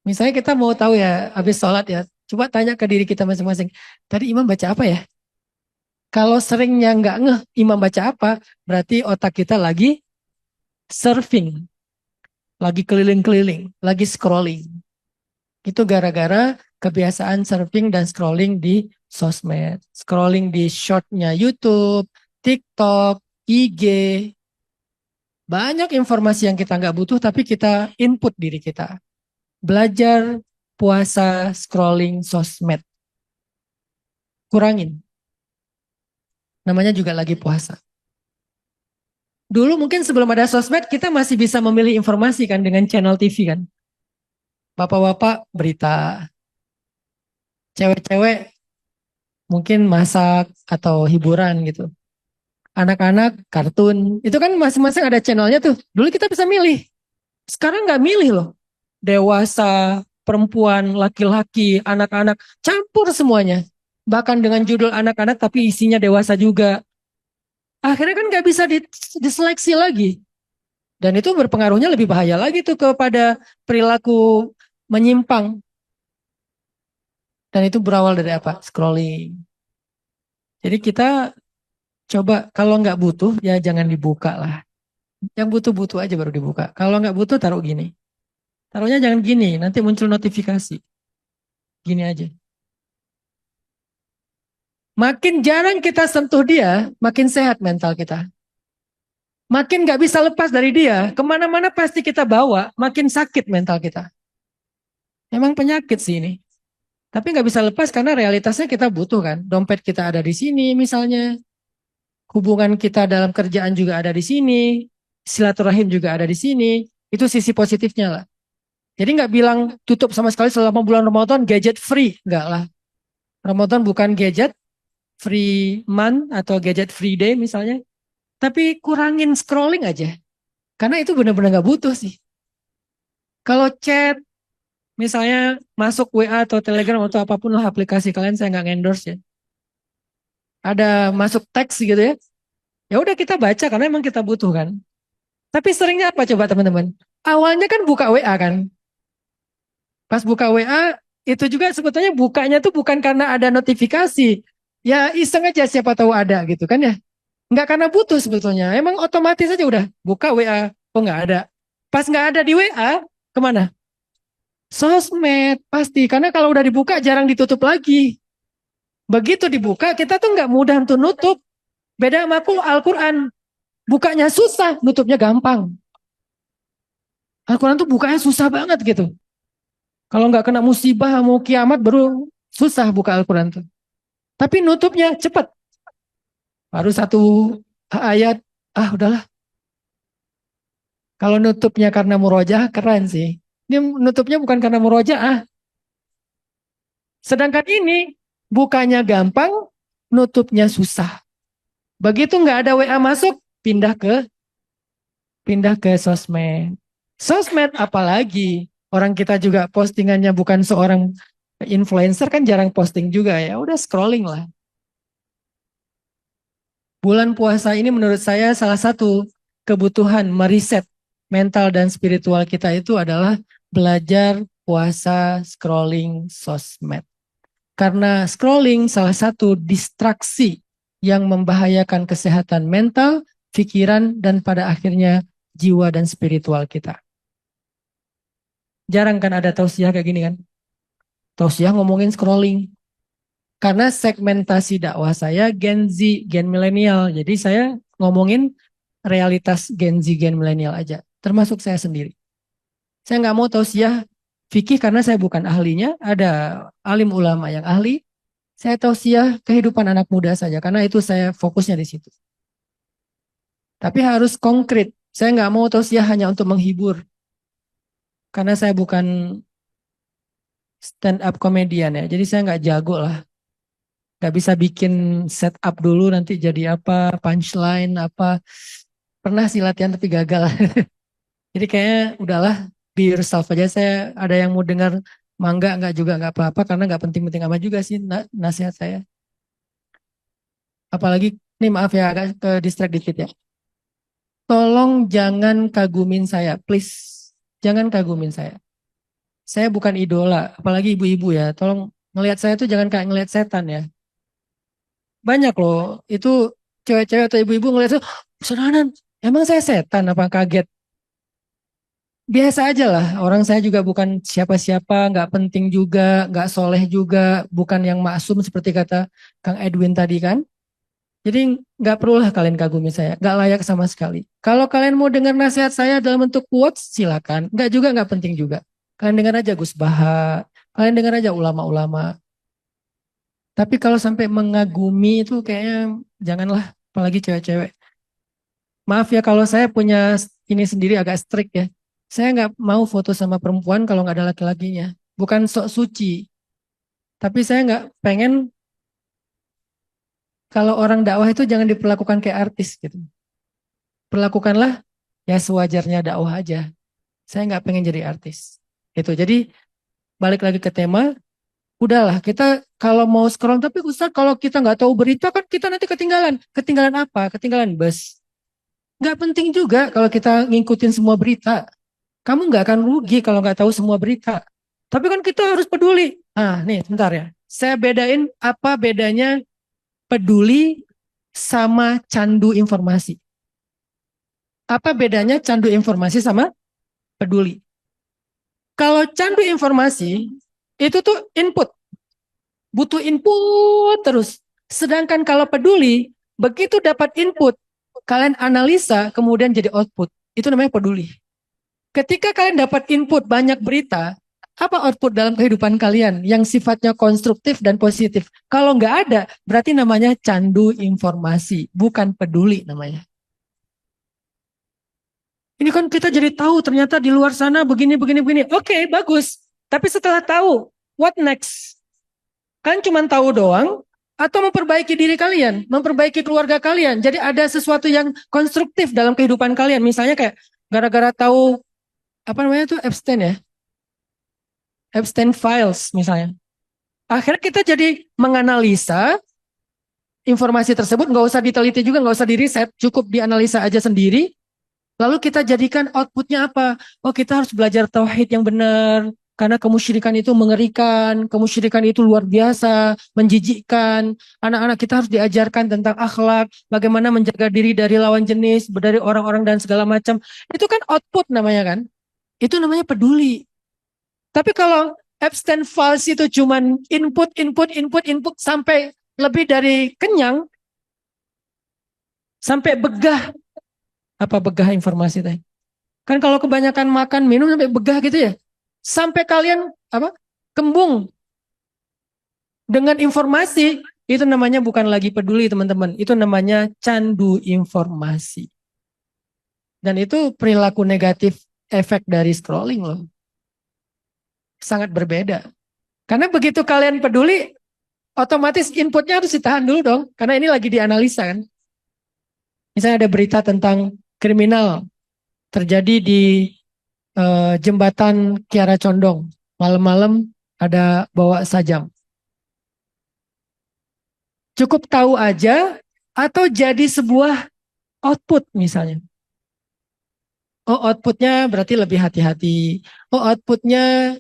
Misalnya kita mau tahu ya, habis sholat ya, coba tanya ke diri kita masing-masing. Tadi imam baca apa ya? Kalau seringnya nggak ngeh imam baca apa, berarti otak kita lagi surfing, lagi keliling-keliling, lagi scrolling. Itu gara-gara kebiasaan surfing dan scrolling di sosmed. Scrolling di shortnya YouTube, TikTok, IG. Banyak informasi yang kita nggak butuh tapi kita input diri kita. Belajar puasa scrolling sosmed. Kurangin. Namanya juga lagi puasa. Dulu mungkin sebelum ada sosmed kita masih bisa memilih informasi kan dengan channel TV kan. Bapak-bapak berita, cewek-cewek mungkin masak atau hiburan gitu. Anak-anak kartun, itu kan masing-masing ada channelnya tuh. Dulu kita bisa milih. Sekarang nggak milih loh. Dewasa, perempuan, laki-laki, anak-anak, campur semuanya. Bahkan dengan judul anak-anak tapi isinya dewasa juga. Akhirnya kan nggak bisa diseleksi lagi. Dan itu berpengaruhnya lebih bahaya lagi tuh kepada perilaku menyimpang. Dan itu berawal dari apa? Scrolling. Jadi kita coba kalau nggak butuh ya jangan dibuka lah. Yang butuh-butuh aja baru dibuka. Kalau nggak butuh taruh gini. Taruhnya jangan gini, nanti muncul notifikasi. Gini aja. Makin jarang kita sentuh dia, makin sehat mental kita. Makin nggak bisa lepas dari dia, kemana-mana pasti kita bawa, makin sakit mental kita. Emang penyakit sih ini. Tapi nggak bisa lepas karena realitasnya kita butuh kan. Dompet kita ada di sini misalnya. Hubungan kita dalam kerjaan juga ada di sini. Silaturahim juga ada di sini. Itu sisi positifnya lah. Jadi nggak bilang tutup sama sekali selama bulan Ramadan gadget free, enggak lah. Ramadan bukan gadget free month atau gadget free day misalnya, tapi kurangin scrolling aja. Karena itu benar-benar nggak butuh sih. Kalau chat, misalnya masuk WA atau Telegram atau apapun lah aplikasi kalian, saya nggak endorse ya. Ada masuk teks gitu ya. Ya udah kita baca karena emang kita butuh kan. Tapi seringnya apa coba teman-teman? Awalnya kan buka WA kan. Pas buka WA itu juga sebetulnya bukanya tuh bukan karena ada notifikasi. Ya iseng aja siapa tahu ada gitu kan ya. Nggak karena butuh sebetulnya. Emang otomatis aja udah buka WA. Oh nggak ada. Pas nggak ada di WA, kemana? Sosmed pasti. Karena kalau udah dibuka jarang ditutup lagi. Begitu dibuka kita tuh nggak mudah untuk nutup. Beda sama aku Al-Quran. Bukanya susah, nutupnya gampang. Al-Quran tuh bukanya susah banget gitu. Kalau nggak kena musibah mau kiamat baru susah buka Al-Quran tuh. Tapi nutupnya cepat. Baru satu ayat, udahlah. Kalau nutupnya karena murojaah keren sih. Ini nutupnya bukan karena murojaah. Sedangkan ini bukanya gampang, nutupnya susah. Begitu nggak ada WA masuk, pindah ke sosmed. Sosmed apalagi orang kita juga postingannya bukan seorang influencer kan jarang posting juga ya. Udah scrolling lah. Bulan puasa ini menurut saya salah satu kebutuhan meriset mental dan spiritual kita itu adalah belajar puasa scrolling sosmed. Karena scrolling salah satu distraksi yang membahayakan kesehatan mental, pikiran, dan pada akhirnya jiwa dan spiritual kita. Jarang kan ada tausiah kayak gini kan. Tausiah ngomongin scrolling. Karena segmentasi dakwah saya Gen Z, Gen milenial. Jadi saya ngomongin realitas Gen Z, Gen milenial aja. Termasuk saya sendiri. Saya nggak mau tausiah fikih karena saya bukan ahlinya. Ada alim ulama yang ahli. Saya tausiah kehidupan anak muda saja karena itu saya fokusnya di situ. Tapi harus konkret. Saya nggak mau tausiah hanya untuk menghibur. Karena saya bukan stand up komedian ya. Jadi saya nggak jago lah. Nggak bisa bikin setup dulu nanti jadi apa, punchline apa. Pernah sih latihan tapi gagal. Jadi kayaknya udahlah be yourself aja. Saya ada yang mau dengar mangga nggak juga nggak apa-apa karena nggak penting-penting amat juga sih nasihat saya. Apalagi nih maaf ya agak ke distract dikit ya. Tolong jangan kagumin saya, please. Jangan kagumin saya. Saya bukan idola, apalagi ibu-ibu ya. Tolong ngelihat saya tuh jangan kayak ngelihat setan ya. Banyak loh, itu cewek-cewek atau ibu-ibu ngelihat tuh, Senanan, emang saya setan apa kaget? Biasa aja lah, orang saya juga bukan siapa-siapa, nggak penting juga, nggak soleh juga, bukan yang maksum seperti kata Kang Edwin tadi kan. Jadi nggak perlulah kalian kagumi saya, nggak layak sama sekali. Kalau kalian mau dengar nasihat saya dalam bentuk quotes, silakan. Nggak juga nggak penting juga. Kalian dengar aja Gus Baha, kalian dengar aja ulama-ulama. Tapi kalau sampai mengagumi itu kayaknya janganlah, apalagi cewek-cewek. Maaf ya kalau saya punya ini sendiri agak strict ya. Saya nggak mau foto sama perempuan kalau nggak ada laki-lakinya. Bukan sok suci, tapi saya nggak pengen kalau orang dakwah itu jangan diperlakukan kayak artis gitu. Perlakukanlah ya sewajarnya dakwah aja. Saya nggak pengen jadi artis. Gitu. Jadi balik lagi ke tema, udahlah kita kalau mau scroll tapi Ustaz kalau kita nggak tahu berita kan kita nanti ketinggalan. Ketinggalan apa? Ketinggalan bus. Nggak penting juga kalau kita ngikutin semua berita. Kamu nggak akan rugi kalau nggak tahu semua berita. Tapi kan kita harus peduli. Nah, nih sebentar ya. Saya bedain apa bedanya peduli sama candu informasi. Apa bedanya candu informasi sama peduli? Kalau candu informasi itu tuh input, butuh input terus. Sedangkan kalau peduli, begitu dapat input, kalian analisa kemudian jadi output. Itu namanya peduli. Ketika kalian dapat input banyak berita, apa output dalam kehidupan kalian yang sifatnya konstruktif dan positif? Kalau nggak ada, berarti namanya candu informasi, bukan peduli namanya. Ini kan kita jadi tahu ternyata di luar sana begini, begini, begini. Oke, bagus. Tapi setelah tahu, what next? Kan cuma tahu doang, atau memperbaiki diri kalian, memperbaiki keluarga kalian. Jadi ada sesuatu yang konstruktif dalam kehidupan kalian. Misalnya kayak gara-gara tahu, apa namanya tuh, Epstein ya? Epstein Files misalnya. Akhirnya kita jadi menganalisa informasi tersebut, nggak usah diteliti juga, nggak usah diriset, cukup dianalisa aja sendiri. Lalu kita jadikan outputnya apa? Oh, kita harus belajar tauhid yang benar. Karena kemusyrikan itu mengerikan, kemusyrikan itu luar biasa, menjijikkan. Anak-anak kita harus diajarkan tentang akhlak, bagaimana menjaga diri dari lawan jenis, dari orang-orang dan segala macam. Itu kan output namanya kan? Itu namanya peduli. Tapi kalau Epstein Files itu cuman input, input, input, input sampai lebih dari kenyang, sampai begah. Apa begah informasi teh? Kan kalau kebanyakan makan minum sampai begah gitu ya. Sampai kalian apa? Kembung dengan informasi, itu namanya bukan lagi peduli teman-teman. Itu namanya candu informasi. Dan itu perilaku negatif efek dari scrolling loh. Sangat berbeda. Karena begitu kalian peduli, otomatis inputnya harus ditahan dulu dong. Karena ini lagi dianalisa kan. Misalnya ada berita tentang kriminal terjadi di jembatan Kiara Condong. Malam-malam ada bawa sajam. Cukup tahu aja atau jadi sebuah output misalnya. Oh, outputnya berarti lebih hati-hati. Oh, outputnya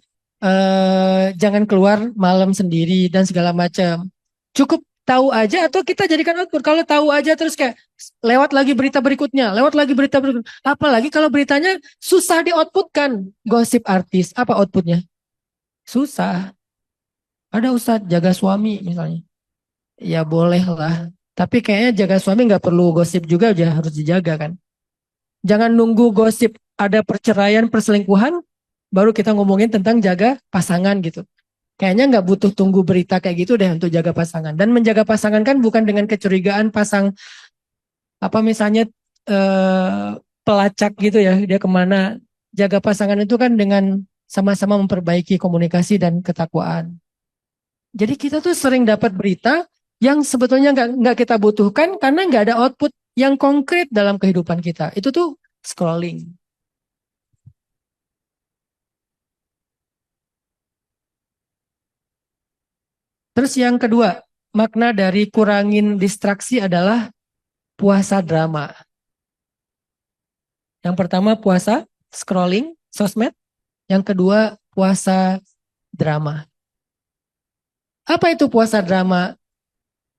jangan keluar malam sendiri dan segala macam. Cukup tahu aja atau kita jadikan output. Kalau tahu aja terus kayak lewat lagi berita berikutnya, lewat lagi berita berikutnya. Apalagi kalau beritanya susah di-outputkan. Gosip artis, apa outputnya? Susah. Ada Ustadz jaga suami misalnya. Ya boleh lah. Tapi kayaknya jaga suami nggak perlu gosip juga aja harus dijaga kan. Jangan nunggu gosip ada perceraian, perselingkuhan, baru kita ngomongin tentang jaga pasangan gitu. Kayaknya nggak butuh tunggu berita kayak gitu deh untuk jaga pasangan. Dan menjaga pasangan kan bukan dengan kecurigaan pasang apa misalnya eh, pelacak gitu ya dia kemana. Jaga pasangan itu kan dengan sama-sama memperbaiki komunikasi dan ketakwaan. Jadi kita tuh sering dapat berita yang sebetulnya nggak kita butuhkan karena nggak ada output yang konkret dalam kehidupan kita. Itu tuh scrolling. Terus yang kedua, makna dari kurangin distraksi adalah puasa drama. Yang pertama puasa scrolling, sosmed. Yang kedua puasa drama. Apa itu puasa drama?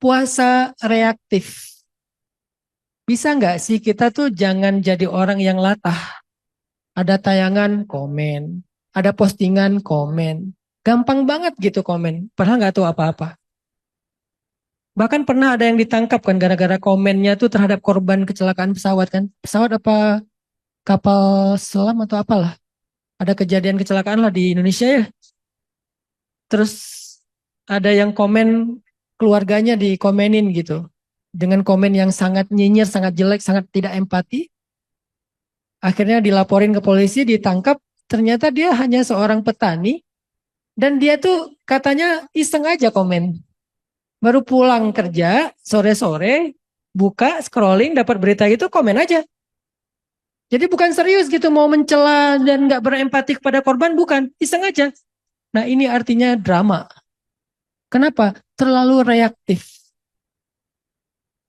Puasa reaktif. Bisa nggak sih kita tuh jangan jadi orang yang latah. Ada tayangan, komen. Ada postingan, komen. Gampang banget gitu komen. Padahal nggak tahu apa-apa. Bahkan pernah ada yang ditangkap kan gara-gara komennya tuh terhadap korban kecelakaan pesawat kan. Pesawat apa kapal selam atau apalah. Ada kejadian kecelakaan lah di Indonesia ya. Terus ada yang komen keluarganya dikomenin gitu. Dengan komen yang sangat nyinyir, sangat jelek, sangat tidak empati. Akhirnya dilaporin ke polisi, ditangkap. Ternyata dia hanya seorang petani. Dan dia tuh katanya iseng aja komen. Baru pulang kerja, sore-sore, buka, scrolling, dapat berita gitu, komen aja. Jadi bukan serius gitu, mau mencela dan nggak berempati kepada korban, bukan. Iseng aja. Nah ini artinya drama. Kenapa? Terlalu reaktif.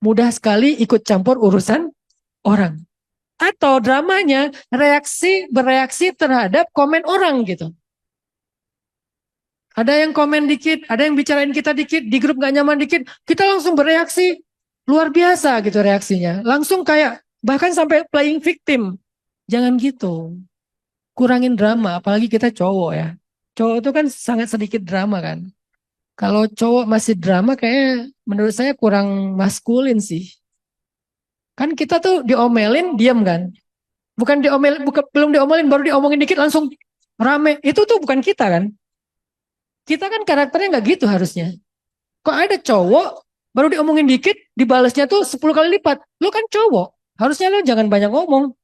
Mudah sekali ikut campur urusan orang. Atau dramanya bereaksi terhadap komen orang gitu. Ada yang komen dikit, ada yang bicarain kita dikit, di grup gak nyaman dikit, kita langsung bereaksi luar biasa gitu reaksinya. Langsung kayak bahkan sampai playing victim. Jangan gitu. Kurangin drama, apalagi kita cowok ya. Cowok itu kan sangat sedikit drama kan. Kalau cowok masih drama kayak menurut saya kurang maskulin sih. Kan kita tuh diomelin diam kan. Bukan diomelin, belum diomelin baru diomongin dikit langsung rame. Itu tuh bukan kita kan. Kita kan karakternya nggak gitu harusnya. Kok ada cowok baru diomongin dikit dibalasnya tuh 10 kali lipat. Lu kan cowok. Harusnya lu jangan banyak ngomong.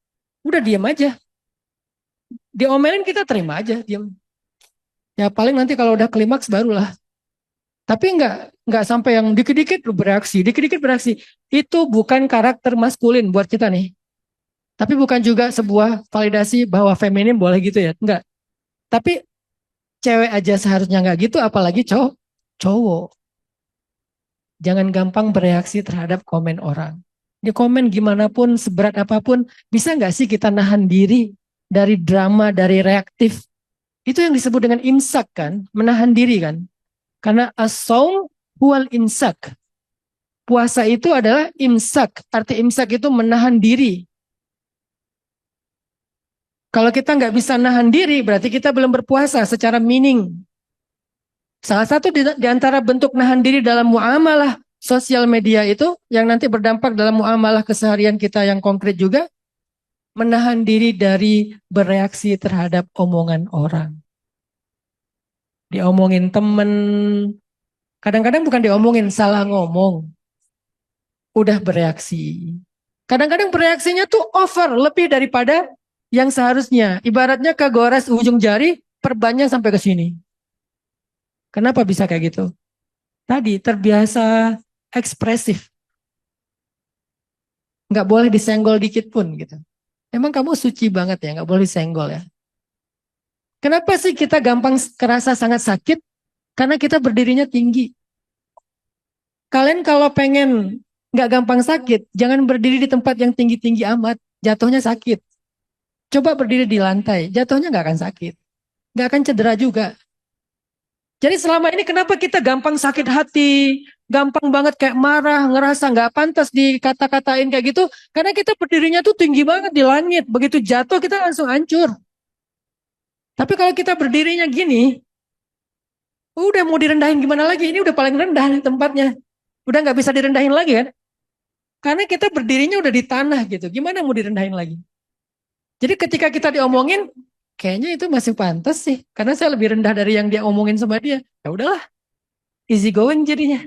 Udah diam aja. Diomelin kita terima aja, diam. Ya paling nanti kalau udah klimaks barulah. Tapi nggak sampai yang dikit-dikit bereaksi, dikit-dikit bereaksi. Itu bukan karakter maskulin buat kita nih. Tapi bukan juga sebuah validasi bahwa feminin boleh gitu ya. Enggak. Tapi cewek aja seharusnya nggak gitu, apalagi cowok. Jangan gampang bereaksi terhadap komen orang. Di komen gimana pun, seberat apapun, bisa nggak sih kita nahan diri dari drama, dari reaktif? Itu yang disebut dengan imsak kan, menahan diri kan. Karena as-saum huwal imsak. Puasa itu adalah imsak. Arti imsak itu menahan diri. Kalau kita nggak bisa nahan diri, berarti kita belum berpuasa secara meaning. Salah satu di antara bentuk nahan diri dalam muamalah sosial media itu, yang nanti berdampak dalam muamalah keseharian kita yang konkret juga, menahan diri dari bereaksi terhadap omongan orang. Diomongin temen, kadang-kadang bukan diomongin, salah ngomong, udah bereaksi. Kadang-kadang bereaksinya tuh over, lebih daripada yang seharusnya. Ibaratnya kegores ujung jari, perbannya sampai ke sini. Kenapa bisa kayak gitu? Tadi terbiasa ekspresif. Nggak boleh disenggol dikit pun gitu. Emang kamu suci banget ya, nggak boleh disenggol ya. Kenapa sih kita gampang kerasa sangat sakit? Karena kita berdirinya tinggi. Kalian kalau pengen nggak gampang sakit, jangan berdiri di tempat yang tinggi-tinggi amat. Jatuhnya sakit. Coba berdiri di lantai, jatuhnya nggak akan sakit. Nggak akan cedera juga. Jadi selama ini kenapa kita gampang sakit hati, gampang banget kayak marah, ngerasa nggak pantas dikata-katain kayak gitu, karena kita berdirinya tuh tinggi banget di langit. Begitu jatuh kita langsung hancur. Tapi kalau kita berdirinya gini, udah mau direndahin gimana lagi? Ini udah paling rendah nih tempatnya. Udah nggak bisa direndahin lagi kan? Karena kita berdirinya udah di tanah gitu. Gimana mau direndahin lagi? Jadi ketika kita diomongin, kayaknya itu masih pantas sih. Karena saya lebih rendah dari yang dia omongin sama dia. Ya udahlah, easy going jadinya.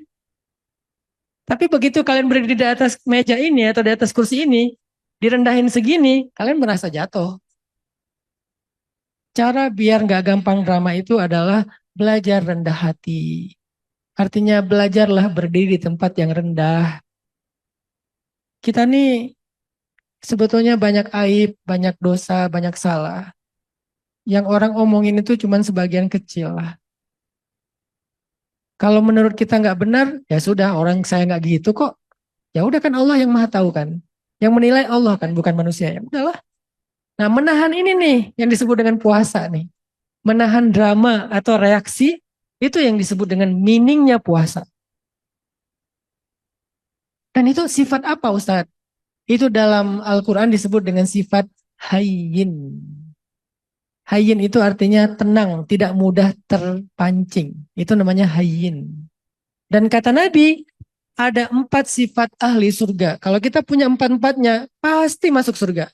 Tapi begitu kalian berdiri di atas meja ini atau di atas kursi ini, direndahin segini, kalian merasa jatuh. Cara biar nggak gampang drama itu adalah belajar rendah hati. Artinya belajarlah berdiri di tempat yang rendah. Kita nih sebetulnya banyak aib, banyak dosa, banyak salah. Yang orang omongin itu cuma sebagian kecil lah. Kalau menurut kita nggak benar, ya sudah orang saya nggak gitu kok. Ya udah kan Allah yang maha tahu kan. Yang menilai Allah kan bukan manusia. Ya udahlah. Nah menahan ini nih yang disebut dengan puasa nih. Menahan drama atau reaksi itu yang disebut dengan meaningnya puasa. Dan itu sifat apa Ustadz? Itu dalam Al-Quran disebut dengan sifat hayyin. Hayyin itu artinya tenang, tidak mudah terpancing. Itu namanya hayyin. Dan kata Nabi, ada 4 sifat ahli surga. Kalau kita punya 4-empatnya, pasti masuk surga.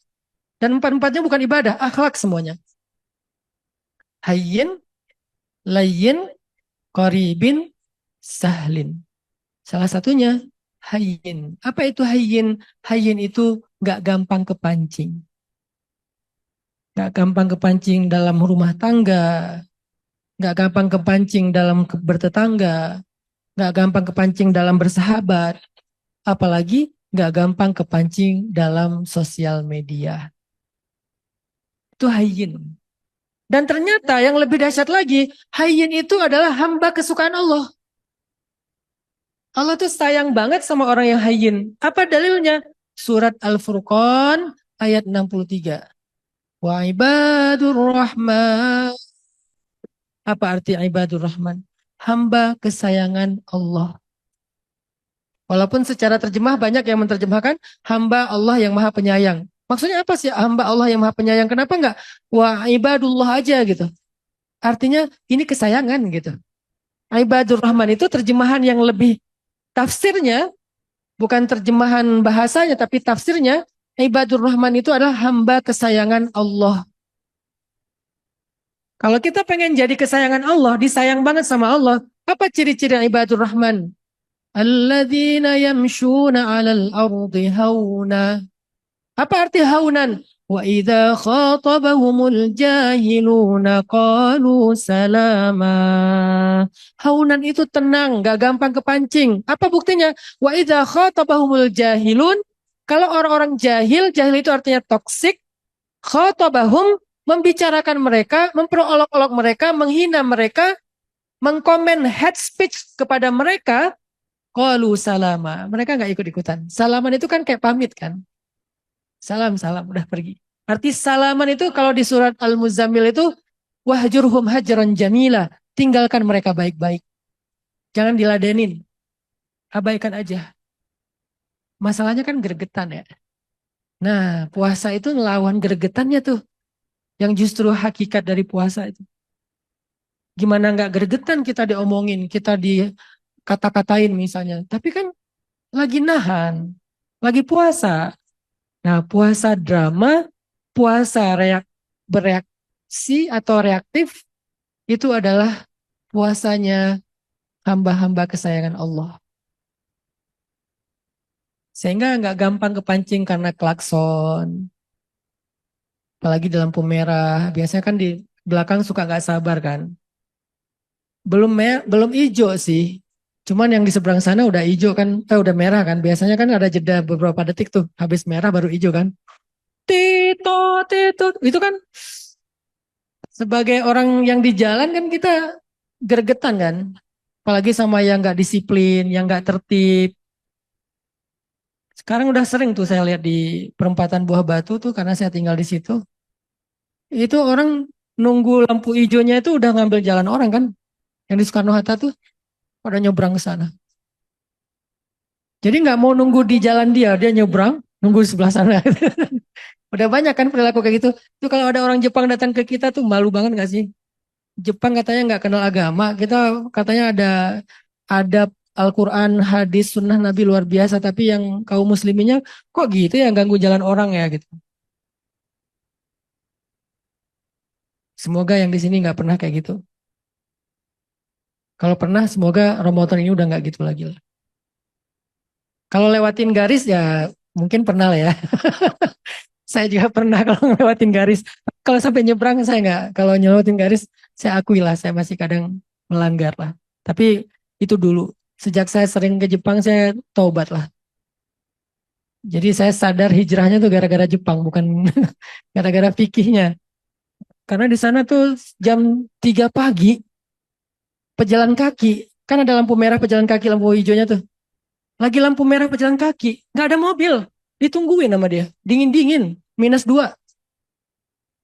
Dan 4-empatnya bukan ibadah, akhlak semuanya. Hayyin, layyin, qaribin, sahlin. Salah satunya hayyin. Apa itu hayyin? Hayyin itu gak gampang kepancing. Gak gampang kepancing dalam rumah tangga. Gak gampang kepancing dalam bertetangga. Gak gampang kepancing dalam bersahabat. Apalagi gak gampang kepancing dalam sosial media. Itu hayyin. Dan ternyata yang lebih dahsyat lagi, hayyin itu adalah hamba kesukaan Allah. Allah tuh sayang banget sama orang yang hayyin. Apa dalilnya? Surat Al-Furqan ayat 63. Wa ibadur rahman. Apa arti ibadur rahman? Hamba kesayangan Allah. Walaupun secara terjemah banyak yang menerjemahkan hamba Allah yang maha penyayang. Maksudnya apa sih hamba Allah yang maha penyayang? Kenapa enggak wa ibadullah aja gitu? Artinya ini kesayangan gitu. Ibadur rahman itu terjemahan yang lebih tafsirnya, bukan terjemahan bahasanya, tapi tafsirnya, ibadur rahman itu adalah hamba kesayangan Allah. Kalau kita pengen jadi kesayangan Allah, disayang banget sama Allah, apa ciri-ciri ibadur rahman? Alladzina yamshuna 'alal ardi hauna. Apa arti haunan? Wa idza khatabahumul jahiluna qalu salama. Haunan itu tenang, gak gampang kepancing. Apa buktinya? Wa idza khatabahumul jahilun. Kalau orang-orang jahil, jahil itu artinya toksik. Khatabahum, membicarakan mereka, memperolok-olok mereka, menghina mereka, mengkomen head speech kepada mereka. Qalu salama. Mereka gak ikut-ikutan. Salaman itu kan kayak pamit kan. Salam, salam, udah pergi. Arti salaman itu kalau di surat Al-Muzammil itu wahjurhum hajran jamila. Tinggalkan mereka baik-baik. Jangan diladenin. Abaikan aja. Masalahnya kan gregetan ya. Nah, puasa itu ngelawan gregetannya tuh. Yang justru hakikat dari puasa itu. Gimana nggak gregetan kita diomongin, kita dikata-katain misalnya. Tapi kan lagi nahan, lagi puasa. Nah, puasa drama, puasa bereaksi atau reaktif itu adalah puasanya hamba-hamba kesayangan Allah. Sehingga nggak gampang kepancing karena klakson. Apalagi di lampu merah. Biasanya kan di belakang suka nggak sabar kan. Belum hijau sih. Cuman yang di seberang sana udah hijau kan, udah merah kan. Biasanya kan ada jeda beberapa detik tuh. Habis merah baru hijau kan. Tito, tito. Itu kan sebagai orang yang di jalan kan kita gregetan kan. Apalagi sama yang nggak disiplin, yang nggak tertib. Sekarang udah sering tuh saya lihat di perempatan Buah Batu tuh karena saya tinggal di situ. Itu orang nunggu lampu hijaunya itu udah ngambil jalan orang kan. Yang di Soekarno-Hatta tuh pada nyebrang ke sana. Jadi nggak mau nunggu di jalan dia nyebrang, nunggu di sebelah sana. Udah banyak kan perilaku kayak gitu. Itu kalau ada orang Jepang datang ke kita tuh malu banget nggak sih? Jepang katanya nggak kenal agama. Kita katanya ada adab Al-Quran, hadis, sunnah Nabi luar biasa. Tapi yang kaum musliminnya kok gitu ya ganggu jalan orang ya gitu. Semoga yang di sini nggak pernah kayak gitu. Kalau pernah semoga Ramadan ini udah nggak gitu lagi lah. Kalau lewatin garis ya mungkin pernah lah ya. Saya juga pernah kalau ngelewatin garis. Kalau sampai nyebrang saya nggak. Kalau nyelewatin garis saya akui lah saya masih kadang melanggar lah. Tapi itu dulu. Sejak saya sering ke Jepang saya taubat lah. Jadi saya sadar hijrahnya tuh gara-gara Jepang bukan gara-gara fikihnya. Karena di sana tuh jam 3 pagi pejalan kaki. Kan ada lampu merah pejalan kaki, lampu hijaunya tuh. Lagi lampu merah pejalan kaki. Nggak ada mobil. Ditungguin sama dia. Dingin-dingin. -2.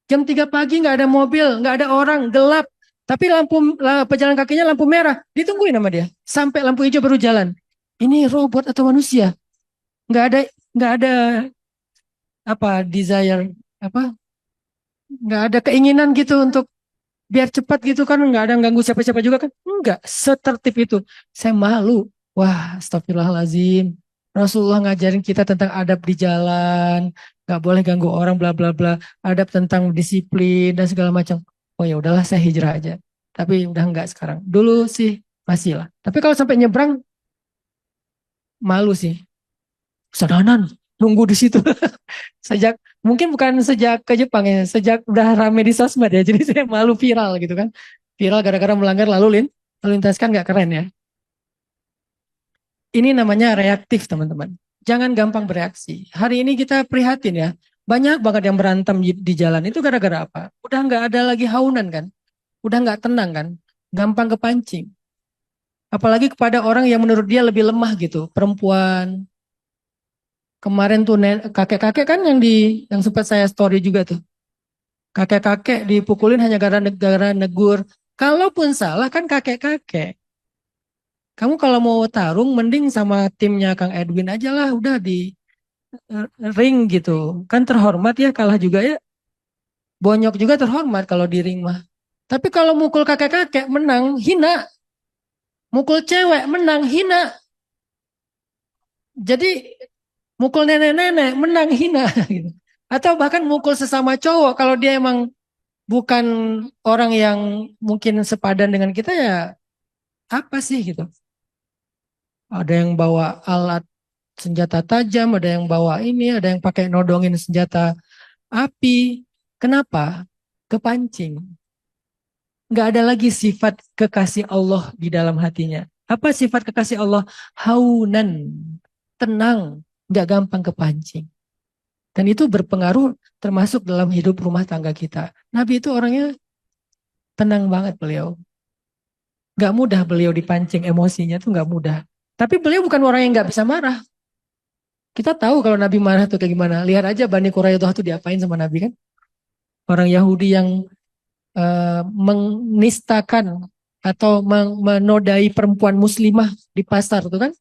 Jam 3 pagi nggak ada mobil, nggak ada orang, gelap. Tapi pejalan kakinya lampu merah. Ditungguin sama dia. Sampai lampu hijau baru jalan. Ini robot atau manusia? Nggak ada nggak ada apa desire apa nggak ada keinginan gitu untuk biar cepat gitu kan nggak ada ganggu siapa-siapa juga kan nggak setertib itu saya malu wah astagfirullahalazim Rasulullah ngajarin kita tentang adab di jalan nggak boleh ganggu orang bla bla bla adab tentang disiplin dan segala macam oh ya udahlah saya hijrah aja tapi udah nggak sekarang dulu sih masih lah tapi kalau sampai nyebrang malu sih sadanan nunggu di situ sejak mungkin bukan sejak ke Jepang ya sejak udah rame di sosmed ya jadi saya malu viral gitu kan viral gara-gara melanggar lalu lintas kan nggak keren ya ini namanya reaktif teman-teman jangan gampang bereaksi hari ini kita prihatin ya banyak banget yang berantem di jalan itu gara-gara apa udah nggak ada lagi haunan kan udah nggak tenang kan gampang kepancing apalagi kepada orang yang menurut dia lebih lemah gitu perempuan. Kemarin tuh kakek-kakek kan yang sempat saya story juga tuh. Kakek-kakek dipukulin hanya gara-gara negur. Kalaupun salah kan kakek-kakek. Kamu kalau mau tarung mending sama timnya Kang Edwin aja lah udah di ring gitu. Kan terhormat ya kalah juga ya. Bonyok juga terhormat kalau di ring mah. Tapi kalau mukul kakek-kakek menang hina. Mukul cewek menang hina. Jadi mukul nenek-nenek menang hina gitu. Atau bahkan mukul sesama cowok kalau dia emang bukan orang yang mungkin sepadan dengan kita ya apa sih gitu. Ada yang bawa alat senjata tajam, ada yang bawa ini, ada yang pakai nodongin senjata api. Kenapa? Kepancing. Nggak ada lagi sifat kekasih Allah di dalam hatinya. Apa sifat kekasih Allah? Haunan, tenang, nggak gampang kepancing. Dan itu berpengaruh termasuk dalam hidup rumah tangga kita. Nabi itu orangnya tenang banget beliau. Nggak mudah beliau dipancing emosinya tuh nggak mudah. Tapi beliau bukan orang yang nggak bisa marah. Kita tahu kalau Nabi marah tuh kayak gimana. Lihat aja Bani Quraidah tuh diapain sama Nabi kan. Orang Yahudi yang menistakan atau menodai perempuan muslimah di pasar tuh kan.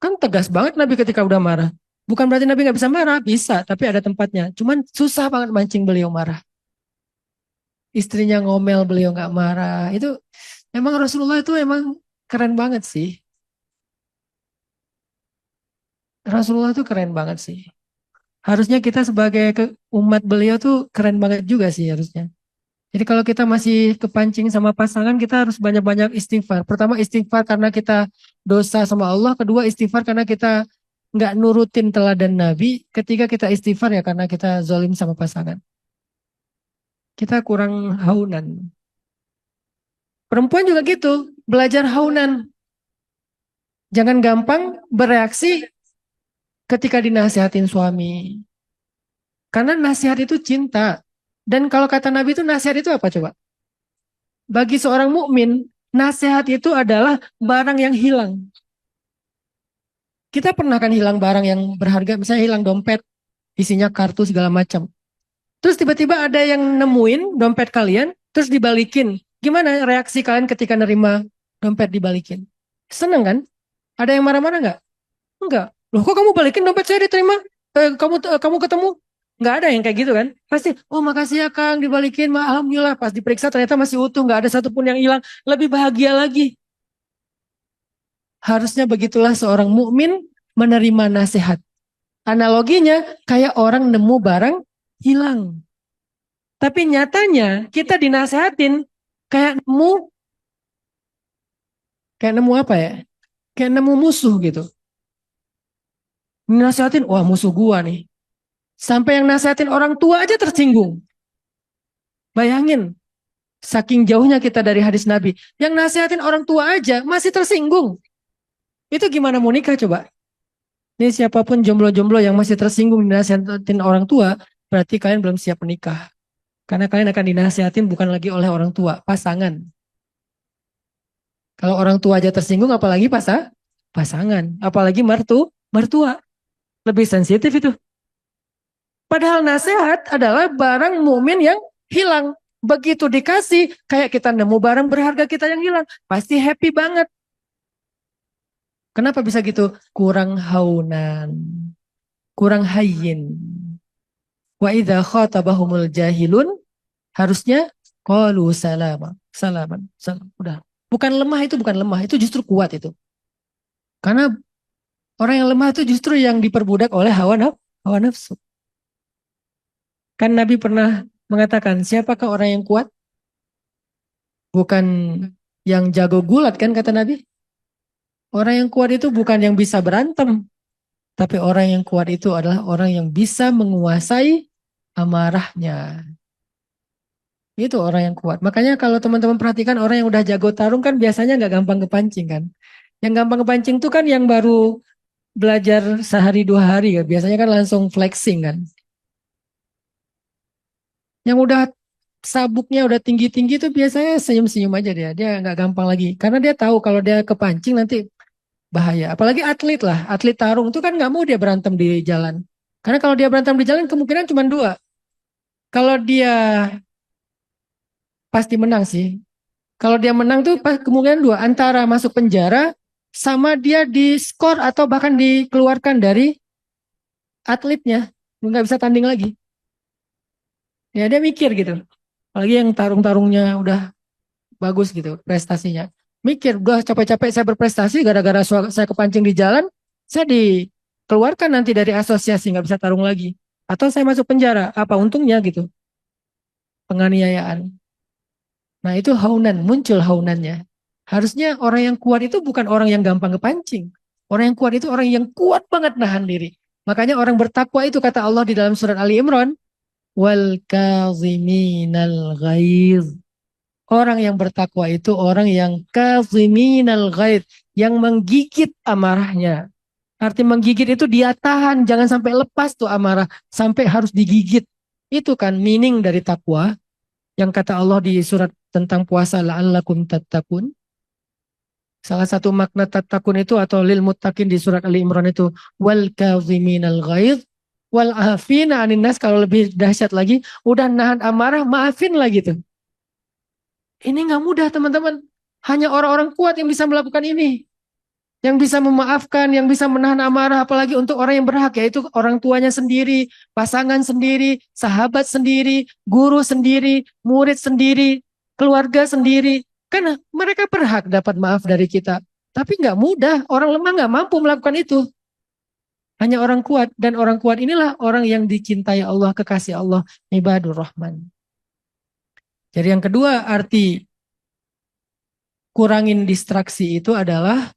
Kan tegas banget Nabi ketika udah marah. Bukan berarti Nabi nggak bisa marah, bisa, tapi ada tempatnya. Cuman susah banget mancing beliau marah. Istrinya ngomel beliau nggak marah. Itu emang Rasulullah itu emang keren banget sih. Rasulullah itu keren banget sih. Harusnya kita sebagai umat beliau tuh keren banget juga sih harusnya. Jadi kalau kita masih kepancing sama pasangan, kita harus banyak-banyak istighfar. Pertama istighfar karena kita dosa sama Allah. Kedua istighfar karena kita nggak nurutin teladan Nabi. Ketiga kita istighfar ya karena kita zalim sama pasangan. Kita kurang haunan. Perempuan juga gitu, belajar haunan. Jangan gampang bereaksi ketika dinasihatin suami. Karena nasihat itu cinta. Dan kalau kata Nabi itu nasihat itu apa coba? Bagi seorang mukmin, nasihat itu adalah barang yang hilang. Kita pernah kan hilang barang yang berharga, misalnya hilang dompet, isinya kartu segala macam. Terus tiba-tiba ada yang nemuin dompet kalian, terus dibalikin. Gimana reaksi kalian ketika nerima dompet dibalikin? Seneng kan? Ada yang marah-marah nggak? Enggak. Loh kok kamu balikin dompet saya diterima? Kamu ketemu? Nggak ada yang kayak gitu kan? Pasti, oh makasih ya Kang dibalikin, alhamdulillah. Pas diperiksa ternyata masih utuh, nggak ada satupun yang hilang. Lebih bahagia lagi. Harusnya begitulah seorang mukmin menerima nasihat. Analoginya kayak orang nemu barang hilang. Tapi nyatanya kita dinasehatin kayak nemu apa ya? Kayak nemu musuh gitu. Dinasehatin, wah musuh gua nih. Sampai yang nasehatin orang tua aja tersinggung. Bayangin, saking jauhnya kita dari hadis Nabi. Yang nasehatin orang tua aja masih tersinggung. Itu gimana mau nikah coba? Ini siapapun jomblo-jomblo yang masih tersinggung dinasihatin orang tua, berarti kalian belum siap menikah. Karena kalian akan dinasihatin bukan lagi oleh orang tua, pasangan. Kalau orang tua aja tersinggung, apalagi pasangan. Apalagi mertua. Lebih sensitif itu. Padahal nasihat adalah barang mukmin yang hilang. Begitu dikasih, kayak kita nemu barang berharga kita yang hilang. Pasti happy banget. Kenapa bisa gitu? Kurang haunan. Kurang hayyin. Wa idha khatabahumul jahilun. Harusnya qalu salama. Salaman. Salam. Udah. Bukan lemah itu bukan lemah. Itu justru kuat itu. Karena orang yang lemah itu justru yang diperbudak oleh hawa nafsu. Kan Nabi pernah mengatakan, siapakah orang yang kuat? Bukan yang jago gulat kan kata Nabi. Orang yang kuat itu bukan yang bisa berantem. Tapi orang yang kuat itu adalah orang yang bisa menguasai amarahnya. Itu orang yang kuat. Makanya kalau teman-teman perhatikan orang yang udah jago tarung kan biasanya nggak gampang kepancing kan. Yang gampang kepancing tuh kan yang baru belajar sehari dua hari kan. Biasanya kan langsung flexing kan. Yang udah sabuknya udah tinggi-tinggi tuh biasanya senyum-senyum aja dia. Dia nggak gampang lagi. Karena dia tahu kalau dia kepancing nanti bahaya. Apalagi atlet lah. Atlet tarung tuh kan nggak mau dia berantem di jalan. Karena kalau dia berantem di jalan kemungkinan cuma dua. Kalau dia pasti menang sih. Kalau dia menang tuh kemungkinan dua. Antara masuk penjara sama dia diskor atau bahkan dikeluarkan dari atletnya. Nggak bisa tanding lagi. Ya dia mikir gitu. Apalagi yang tarung-tarungnya udah bagus gitu prestasinya. Mikir, udah capek-capek saya berprestasi gara-gara saya kepancing di jalan, saya dikeluarkan nanti dari asosiasi, nggak bisa tarung lagi. Atau saya masuk penjara, apa untungnya gitu. Penganiayaan. Nah itu haunan, muncul haunannya. Harusnya orang yang kuat itu bukan orang yang gampang kepancing. Orang yang kuat itu orang yang kuat banget nahan diri. Makanya orang bertakwa itu kata Allah di dalam surat Ali Imran, wal kaziminal ghaiz. Orang yang bertakwa itu orang yang kaziminal ghaiz, yang menggigit amarahnya. Arti menggigit itu dia tahan, jangan sampai lepas tuh amarah, sampai harus digigit. Itu kan meaning dari takwa yang kata Allah di surat tentang puasa la'allakum tattaqun. Salah satu makna tattaqun itu atau lil muttaqin di surat Ali Imran itu wal kaziminal ghaiz wal afina anin nas, kalau lebih dahsyat lagi udah nahan amarah maafin lagi tuh. Ini nggak mudah teman-teman. Hanya orang-orang kuat yang bisa melakukan ini. Yang bisa memaafkan, yang bisa menahan amarah, apalagi untuk orang yang berhak, yaitu orang tuanya sendiri, pasangan sendiri, sahabat sendiri, guru sendiri, murid sendiri, keluarga sendiri. Karena mereka berhak dapat maaf dari kita. Tapi nggak mudah, orang lemah nggak mampu melakukan itu. Hanya orang kuat, dan orang kuat inilah orang yang dicintai Allah, kekasih Allah, ibadur rahman. Jadi yang kedua arti kurangin distraksi itu adalah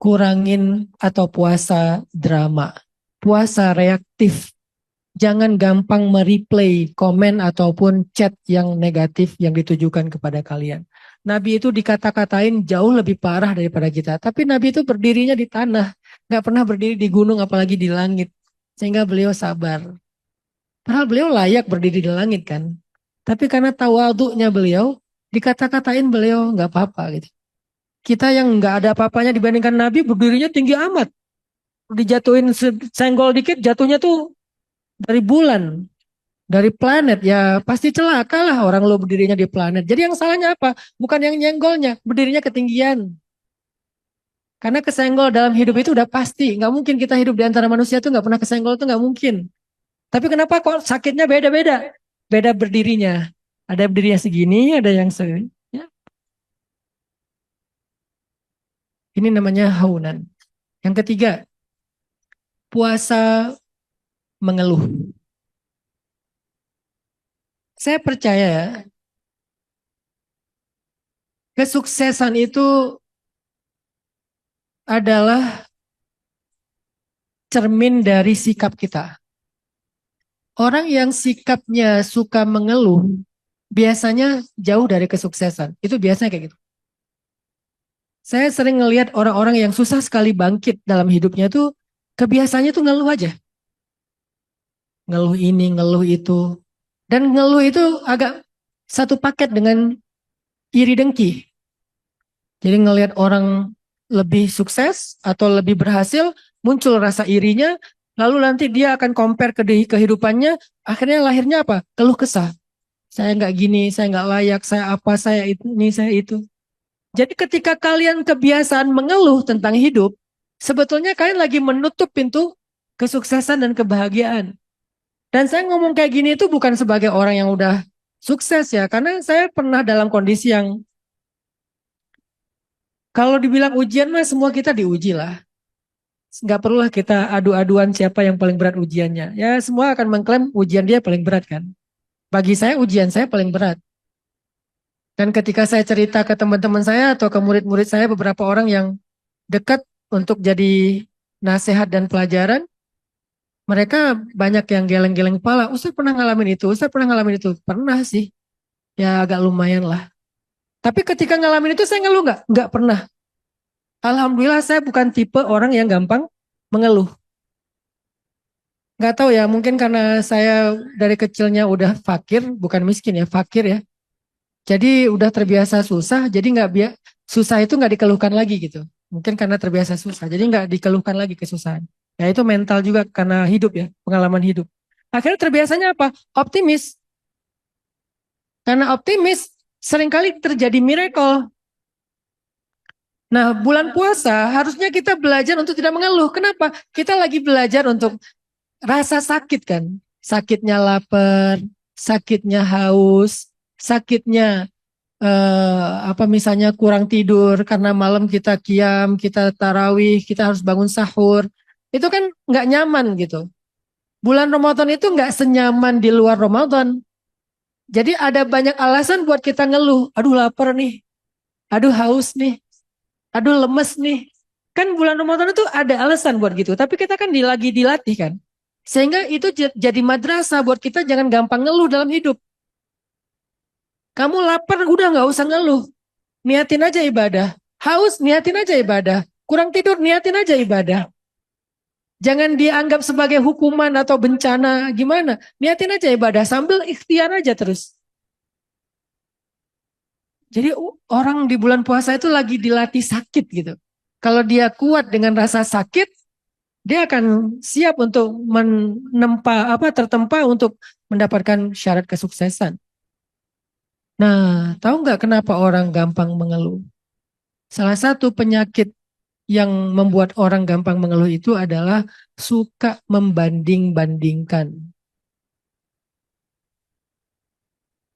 kurangin atau puasa drama, puasa reaktif. Jangan gampang mereplay komen ataupun chat yang negatif yang ditujukan kepada kalian. Nabi itu dikata-katain jauh lebih parah daripada kita. Tapi Nabi itu berdirinya di tanah. Nggak pernah berdiri di gunung apalagi di langit. Sehingga beliau sabar. Padahal beliau layak berdiri di langit kan. Tapi karena tawaduknya beliau, dikata-katain beliau nggak apa-apa gitu. Kita yang nggak ada apa-apanya dibandingkan Nabi berdirinya tinggi amat. Dijatuhin senggol dikit jatuhnya tuh dari bulan, dari planet. Ya pasti celaka lah orang lo berdirinya di planet. Jadi yang salahnya apa? Bukan yang nyenggolnya, berdirinya ketinggian. Karena kesenggol dalam hidup itu udah pasti. Nggak mungkin kita hidup di antara manusia tuh nggak pernah kesenggol tuh nggak mungkin. Tapi kenapa kok sakitnya beda-beda? Beda berdirinya. Ada berdirinya segini, ada yang ya. Ini namanya haunan. Yang ketiga, puasa mengeluh. Saya percaya ya, kesuksesan itu adalah cermin dari sikap kita. Orang yang sikapnya suka mengeluh, biasanya jauh dari kesuksesan. Itu biasanya kayak gitu. Saya sering ngelihat orang-orang yang susah sekali bangkit dalam hidupnya tuh, kebiasaannya tuh ngeluh aja. Ngeluh ini, ngeluh itu. Dan ngeluh itu agak satu paket dengan iri dengki. Jadi ngelihat orang lebih sukses atau lebih berhasil, muncul rasa irinya, lalu nanti dia akan compare ke kehidupannya, akhirnya lahirnya apa? Keluh kesah. Saya nggak gini, saya nggak layak, saya apa, saya itu, ini, saya itu. Jadi ketika kalian kebiasaan mengeluh tentang hidup, sebetulnya kalian lagi menutup pintu kesuksesan dan kebahagiaan. Dan saya ngomong kayak gini itu bukan sebagai orang yang udah sukses ya, karena saya pernah dalam kondisi yang kalau dibilang ujian mah semua kita diuji lah. Nggak perlulah kita adu-aduan siapa yang paling berat ujiannya. Ya semua akan mengklaim ujian dia paling berat kan. Bagi saya ujian saya paling berat. Dan ketika saya cerita ke teman-teman saya atau ke murid-murid saya beberapa orang yang dekat untuk jadi nasihat dan pelajaran, mereka banyak yang geleng-geleng kepala. Ustaz pernah ngalamin itu, Ustaz pernah ngalamin itu. Pernah sih, ya agak lumayan lah. Tapi ketika ngalamin itu saya ngeluh nggak? Nggak pernah. Alhamdulillah saya bukan tipe orang yang gampang mengeluh. Nggak tahu ya, mungkin karena saya dari kecilnya udah fakir, bukan miskin ya, fakir ya. Jadi udah terbiasa susah, jadi nggak susah itu nggak dikeluhkan lagi gitu. Mungkin karena terbiasa susah, jadi nggak dikeluhkan lagi kesusahan. Ya itu mental juga karena hidup ya, pengalaman hidup. Akhirnya terbiasanya apa? Optimis. Karena optimis seringkali terjadi miracle. Nah, bulan puasa harusnya kita belajar untuk tidak mengeluh. Kenapa? Kita lagi belajar untuk rasa sakit kan. Sakitnya lapar, sakitnya haus, sakitnya apa misalnya kurang tidur karena malam kita qiyam, kita tarawih, kita harus bangun sahur. Itu kan nggak nyaman gitu. Bulan Ramadan itu nggak senyaman di luar Ramadan. Jadi ada banyak alasan buat kita ngeluh. Aduh lapar nih, aduh haus nih, aduh lemes nih. Kan bulan Ramadan itu ada alasan buat gitu. Tapi kita kan lagi dilatih kan. Sehingga itu jadi madrasah buat kita jangan gampang ngeluh dalam hidup. Kamu lapar udah nggak usah ngeluh. Niatin aja ibadah. Haus niatin aja ibadah. Kurang tidur niatin aja ibadah. Jangan dianggap sebagai hukuman atau bencana gimana. Niatin aja ibadah sambil ikhtiar aja terus. Jadi orang di bulan puasa itu lagi dilatih sakit gitu. Kalau dia kuat dengan rasa sakit, dia akan siap untuk tertempa untuk mendapatkan syarat kesuksesan. Nah, tahu nggak kenapa orang gampang mengeluh? Salah satu penyakit yang membuat orang gampang mengeluh itu adalah suka membanding-bandingkan.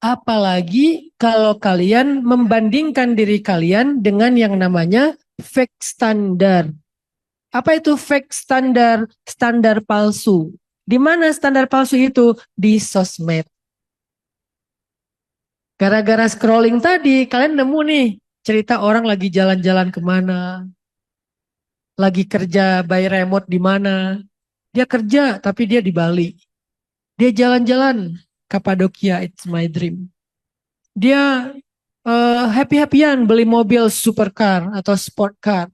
Apalagi kalau kalian membandingkan diri kalian dengan yang namanya fake standar. Apa itu fake standar? Standar palsu. Di mana standar palsu itu? Di sosmed. Gara-gara scrolling tadi, kalian nemu nih cerita orang lagi jalan-jalan kemana, lagi kerja by remote di mana. Dia kerja tapi dia di Bali. Dia jalan-jalan Kapadokia, it's my dream. Dia happy-happyan beli mobil supercar atau sport car.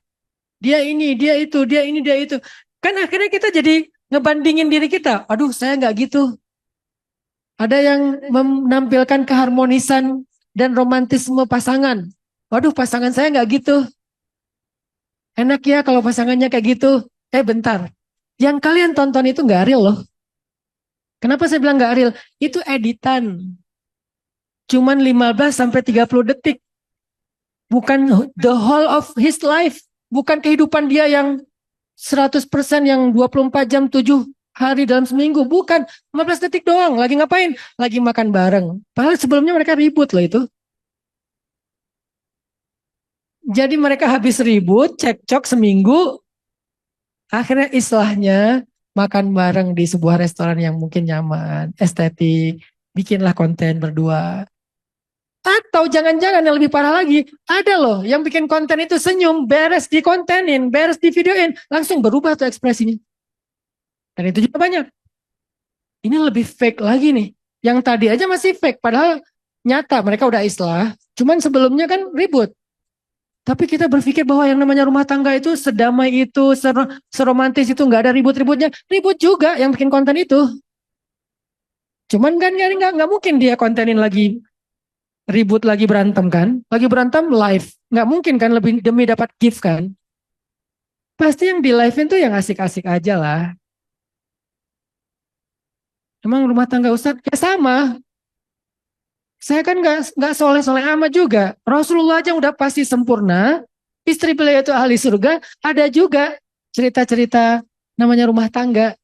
Dia ini, dia itu, dia ini, dia itu. Kan akhirnya kita jadi ngebandingin diri kita. Aduh, saya nggak gitu. Ada yang menampilkan keharmonisan dan romantisme pasangan. Waduh, pasangan saya nggak gitu. Enak ya kalau pasangannya kayak gitu. Bentar. Yang kalian tonton itu nggak real loh. Kenapa saya bilang nggak real? Itu editan. Cuman 15 sampai 30 detik. Bukan the whole of his life. Bukan kehidupan dia yang 100% yang 24 jam 7 hari dalam seminggu. Bukan 15 detik doang. Lagi ngapain? Lagi makan bareng. Padahal sebelumnya mereka ribut loh itu. Jadi mereka habis ribut, cekcok seminggu. Akhirnya istilahnya makan bareng di sebuah restoran yang mungkin nyaman, estetik. Bikinlah konten berdua. Atau jangan-jangan yang lebih parah lagi, ada loh yang bikin konten itu senyum, beres di kontenin, beres di videoin, langsung berubah tuh ekspresinya. Dan itu juga banyak. Ini lebih fake lagi nih. Yang tadi aja masih fake, padahal nyata mereka udah islah. Cuman sebelumnya kan ribut. Tapi kita berpikir bahwa yang namanya rumah tangga itu sedamai itu, seromantis itu, nggak ada ribut-ributnya. Ribut juga yang bikin konten itu. Cuman kan nggak mungkin dia kontenin lagi ribut lagi berantem kan, lagi berantem live, nggak mungkin kan lebih demi dapat gift kan, pasti yang di live itu yang asik-asik aja lah. Emang rumah tangga Ustadz ya sama, saya kan nggak soleh-soleh amat juga, Rasulullah aja udah pasti sempurna, istri beliau itu ahli surga, ada juga cerita-cerita namanya rumah tangga,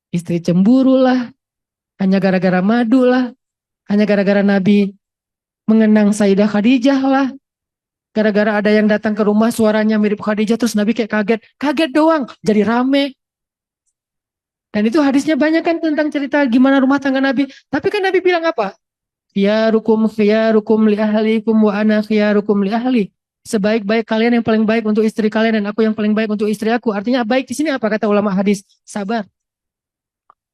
istri cemburu lah, hanya gara-gara madu lah, hanya gara-gara Nabi mengenang Sayyidah Khadijah lah. Gara-gara ada yang datang ke rumah suaranya mirip Khadijah terus Nabi kayak kaget. Kaget doang jadi rame. Dan itu hadisnya banyak kan tentang cerita gimana rumah tangga Nabi. Tapi kan Nabi bilang apa? Khiyarukum li ahlikum wa ana khiyarukum li ahli. Sebaik-baik kalian yang paling baik untuk istri kalian dan aku yang paling baik untuk istri aku. Artinya baik di sini apa kata ulama hadis? Sabar.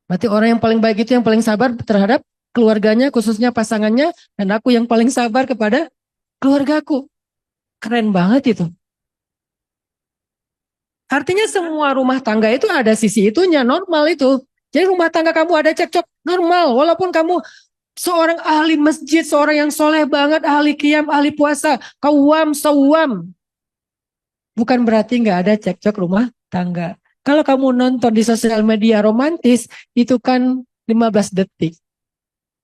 Berarti orang yang paling baik itu yang paling sabar terhadap keluarganya, khususnya pasangannya. Dan aku yang paling sabar kepada keluargaku. Keren banget itu. Artinya semua rumah tangga itu ada sisi itunya, normal itu. Jadi rumah tangga kamu ada cekcok, normal. Walaupun kamu seorang ahli masjid, seorang yang soleh banget, ahli qiyam, ahli puasa, kawam, sawam. Bukan berarti nggak ada cekcok rumah tangga. Kalau kamu nonton di sosial media romantis, itu kan 15 detik,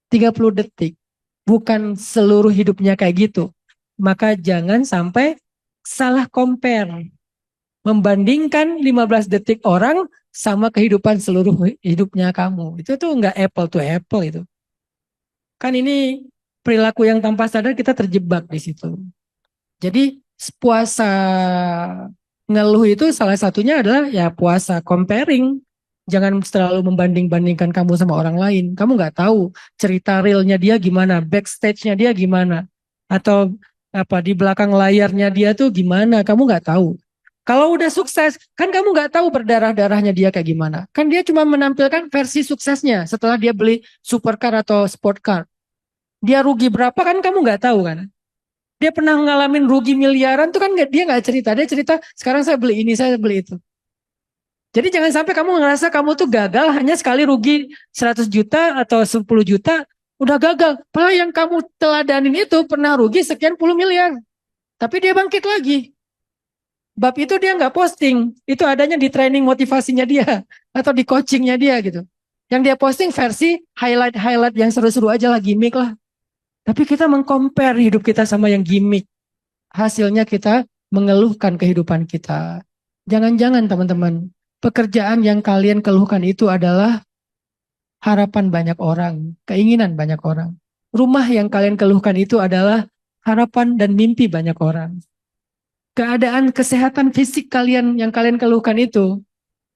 30 detik. Bukan seluruh hidupnya kayak gitu. Maka jangan sampai salah compare. Membandingkan 15 detik orang sama kehidupan seluruh hidupnya kamu. Itu tuh nggak apple to apple itu. Kan ini perilaku yang tanpa sadar kita terjebak di situ. Jadi puasa ngeluh itu salah satunya adalah ya puasa comparing. Jangan terlalu membanding-bandingkan kamu sama orang lain. Kamu nggak tahu cerita realnya dia gimana, backstage-nya dia gimana, atau apa di belakang layarnya dia tuh gimana. Kamu nggak tahu. Kalau udah sukses, kan kamu nggak tahu berdarah-darahnya dia kayak gimana. Kan dia cuma menampilkan versi suksesnya setelah dia beli supercar atau sport car. Dia rugi berapa kan kamu nggak tahu kan. Dia pernah ngalamin rugi miliaran tuh kan dia nggak cerita. Dia cerita sekarang saya beli ini, saya beli itu. Jadi jangan sampai kamu ngerasa kamu tuh gagal hanya sekali rugi 100 juta atau 10 juta, udah gagal. Padahal yang kamu teladanin itu pernah rugi sekian puluh miliar. Tapi dia bangkit lagi. Bab itu dia nggak posting. Itu adanya di training motivasinya dia. Atau di coachingnya dia gitu. Yang dia posting versi highlight-highlight yang seru-seru aja lah, gimmick lah. Tapi kita mengcompare hidup kita sama yang gimmick. Hasilnya kita mengeluhkan kehidupan kita. Jangan-jangan teman-teman, pekerjaan yang kalian keluhkan itu adalah harapan banyak orang, keinginan banyak orang. Rumah yang kalian keluhkan itu adalah harapan dan mimpi banyak orang. Keadaan kesehatan fisik kalian yang kalian keluhkan itu,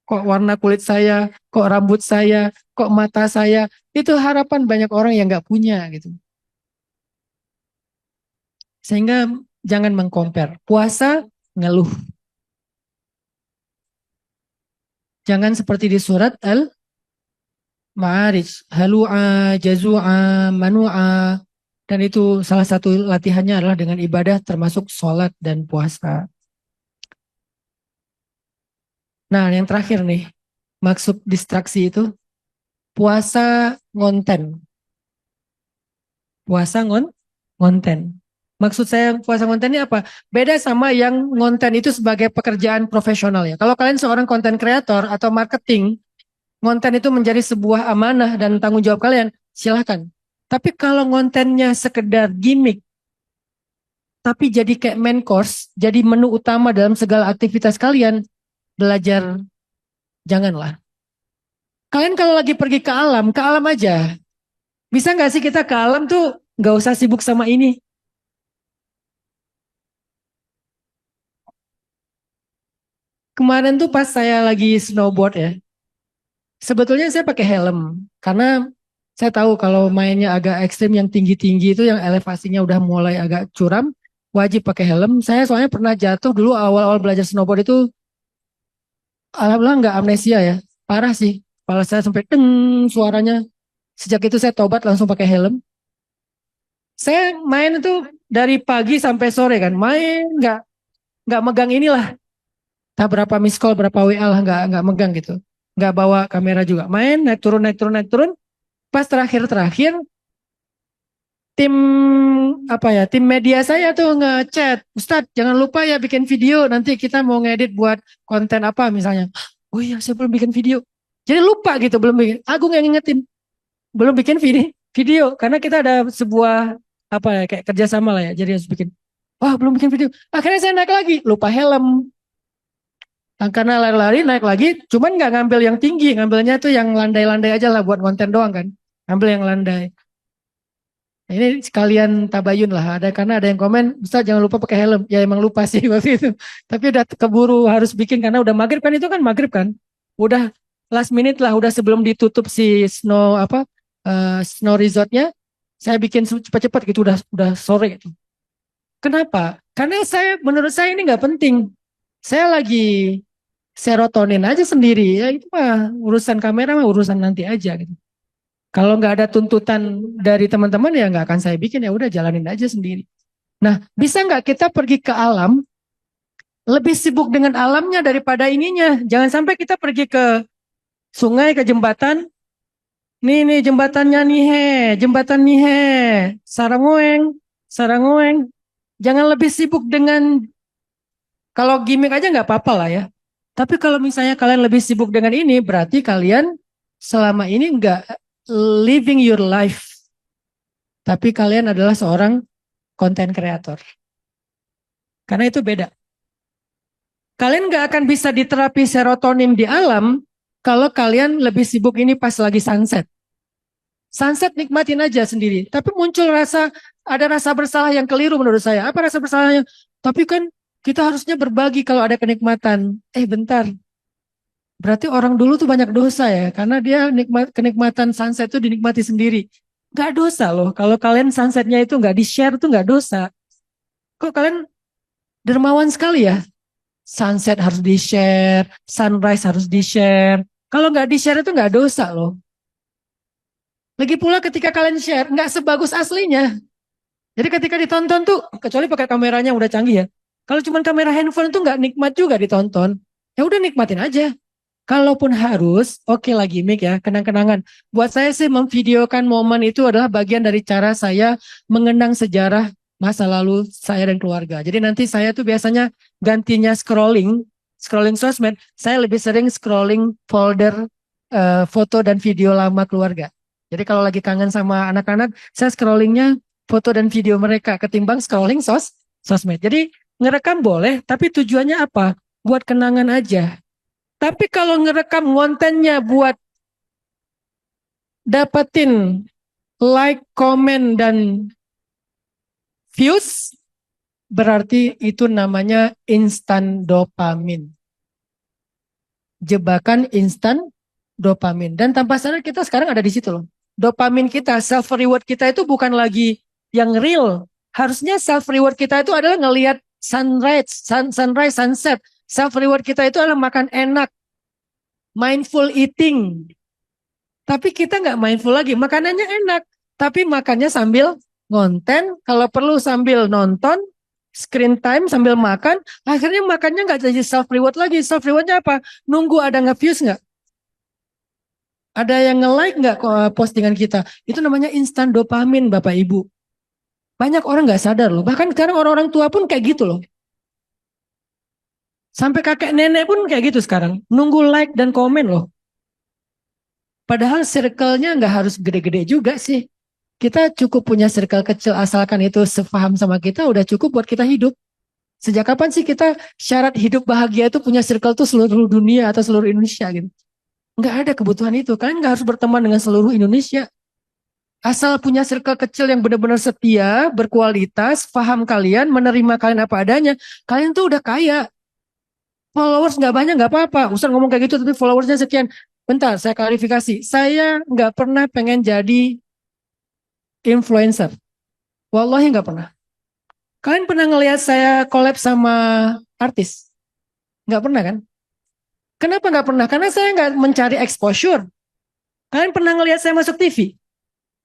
kok warna kulit saya, kok rambut saya, kok mata saya, itu harapan banyak orang yang nggak punya gitu. Sehingga jangan mengcompare. Puasa ngeluh. Jangan seperti di surat Al-Ma'arij. Halu'a, jazu'a, manu'a. Dan itu salah satu latihannya adalah dengan ibadah termasuk sholat dan puasa. Nah yang terakhir nih. Maksud distraksi itu puasa ngonten. Puasa ngonten. Maksud saya puasa konten ini apa? Beda sama yang ngonten itu sebagai pekerjaan profesional ya. Kalau kalian seorang konten kreator atau marketing, ngonten itu menjadi sebuah amanah dan tanggung jawab kalian, silahkan. Tapi kalau ngontennya sekedar gimmick, tapi jadi kayak main course, jadi menu utama dalam segala aktivitas kalian, belajar janganlah. Kalian kalau lagi pergi ke alam aja. Bisa nggak sih kita ke alam tuh nggak usah sibuk sama ini? Kemarin tuh pas saya lagi snowboard ya, sebetulnya saya pakai helm karena saya tahu kalau mainnya agak ekstrim yang tinggi-tinggi itu yang elevasinya udah mulai agak curam, wajib pakai helm. Saya soalnya pernah jatuh dulu awal-awal belajar snowboard itu, alhamdulillah nggak amnesia ya, parah sih. Kepala saya sampai deng suaranya. Sejak itu saya tobat langsung pakai helm. Saya main itu dari pagi sampai sore kan, main nggak megang inilah. Tak berapa miss call, berapa WA lah, nggak megang gitu. Nggak bawa kamera juga. Main, naik turun, naik turun, naik turun. Pas terakhir tim apa ya, tim media saya tuh ngechat, Ustadz jangan lupa ya bikin video, nanti kita mau ngedit buat konten apa misalnya. Oh iya saya belum bikin video. Jadi lupa gitu, belum bikin. Agung yang ngingetin, belum bikin video karena kita ada sebuah apa ya kayak kerjasama lah ya. Jadi harus bikin. Wah belum bikin video. Akhirnya saya naik lagi, lupa helm. Nah, karena lari-lari naik lagi, cuman nggak ngambil yang tinggi, ngambilnya tuh yang landai-landai aja lah buat konten doang kan. Ngambil yang landai. Nah, ini sekalian tabayun lah, ada karena ada yang komen, Ustaz jangan lupa pakai helm. Ya emang lupa sih waktu itu. Tapi udah keburu harus bikin karena udah maghrib kan itu kan maghrib kan. Udah last minute lah, udah sebelum ditutup si snow resortnya, saya bikin cepat-cepat gitu udah sore gitu. Kenapa? Karena menurut saya ini nggak penting. Saya lagi serotonin aja sendiri ya itu mah urusan kamera mah urusan nanti aja gitu. Kalau nggak ada tuntutan dari teman-teman ya nggak akan saya bikin ya udah jalanin aja sendiri. Nah bisa nggak kita pergi ke alam lebih sibuk dengan alamnya daripada ininya. Jangan sampai kita pergi ke sungai ke jembatan. Nih jembatannya nih jembatan nih sarangoeng sarangoeng. Jangan lebih sibuk dengan kalau gimmick aja nggak apa-apa lah ya. Tapi kalau misalnya kalian lebih sibuk dengan ini, berarti kalian selama ini nggak living your life. Tapi kalian adalah seorang content creator. Karena itu beda. Kalian nggak akan bisa diterapi serotonin di alam kalau kalian lebih sibuk ini pas lagi sunset. Sunset nikmatin aja sendiri. Tapi muncul ada rasa bersalah yang keliru menurut saya. Apa rasa bersalahnya? Tapi kan kita harusnya berbagi kalau ada kenikmatan. Bentar. Berarti orang dulu tuh banyak dosa ya, karena dia kenikmatan sunset itu dinikmati sendiri. Gak dosa loh, kalau kalian sunsetnya itu gak di-share tuh gak dosa. Kok kalian dermawan sekali ya? Sunset harus di-share, sunrise harus di-share. Kalau nggak di-share itu nggak dosa loh. Lagi pula ketika kalian share, nggak sebagus aslinya. Jadi ketika ditonton tuh, kecuali pakai kameranya udah canggih ya. Kalau cuma kamera handphone tuh nggak nikmat juga ditonton. Ya udah nikmatin aja. Kalaupun harus, oke lah gimmick ya, kenang-kenangan. Buat saya sih memvideokan momen itu adalah bagian dari cara saya mengenang sejarah masa lalu saya dan keluarga. Jadi nanti saya tuh biasanya gantinya scrolling sosmed, saya lebih sering scrolling folder foto dan video lama keluarga. Jadi kalau lagi kangen sama anak-anak, saya scrollingnya foto dan video mereka ketimbang scrolling sosmed. Jadi ngerekam boleh, tapi tujuannya apa? Buat kenangan aja. Tapi kalau ngerekam kontennya buat dapetin like, komen, dan views, berarti itu namanya instan dopamin. Jebakan instan dopamin. Dan tanpa sadar kita sekarang ada di situ loh. Dopamin kita, self reward kita itu bukan lagi yang real. Harusnya self reward kita itu adalah ngelihat sunrise, sunset. Self reward kita itu adalah makan enak, mindful eating. Tapi kita nggak mindful lagi, makanannya enak. Tapi makannya sambil ngonten, kalau perlu sambil nonton, screen time sambil makan, akhirnya makannya nggak jadi self reward lagi. Self rewardnya apa? Nunggu ada nge-views nggak? Ada yang nge-like nggak postingan kita? Itu namanya instan dopamin, Bapak Ibu. Banyak orang nggak sadar loh. Bahkan sekarang orang-orang tua pun kayak gitu loh. Sampai kakek nenek pun kayak gitu sekarang. Nunggu like dan komen loh. Padahal circle-nya nggak harus gede-gede juga sih. Kita cukup punya circle kecil asalkan itu sepaham sama kita udah cukup buat kita hidup. Sejak kapan sih kita syarat hidup bahagia itu punya circle tuh seluruh dunia atau seluruh Indonesia gitu? Nggak ada kebutuhan itu. Kalian nggak harus berteman dengan seluruh Indonesia. Asal punya circle kecil yang benar-benar setia, berkualitas, paham kalian, menerima kalian apa adanya. Kalian tuh udah kaya. Followers nggak banyak nggak apa-apa. Ustaz ngomong kayak gitu tapi followersnya sekian. Bentar, saya klarifikasi. Saya nggak pernah pengen jadi influencer. Wallahi nggak pernah. Kalian pernah ngelihat saya collab sama artis? Nggak pernah kan? Kenapa nggak pernah? Karena saya nggak mencari exposure. Kalian pernah ngelihat saya masuk TV?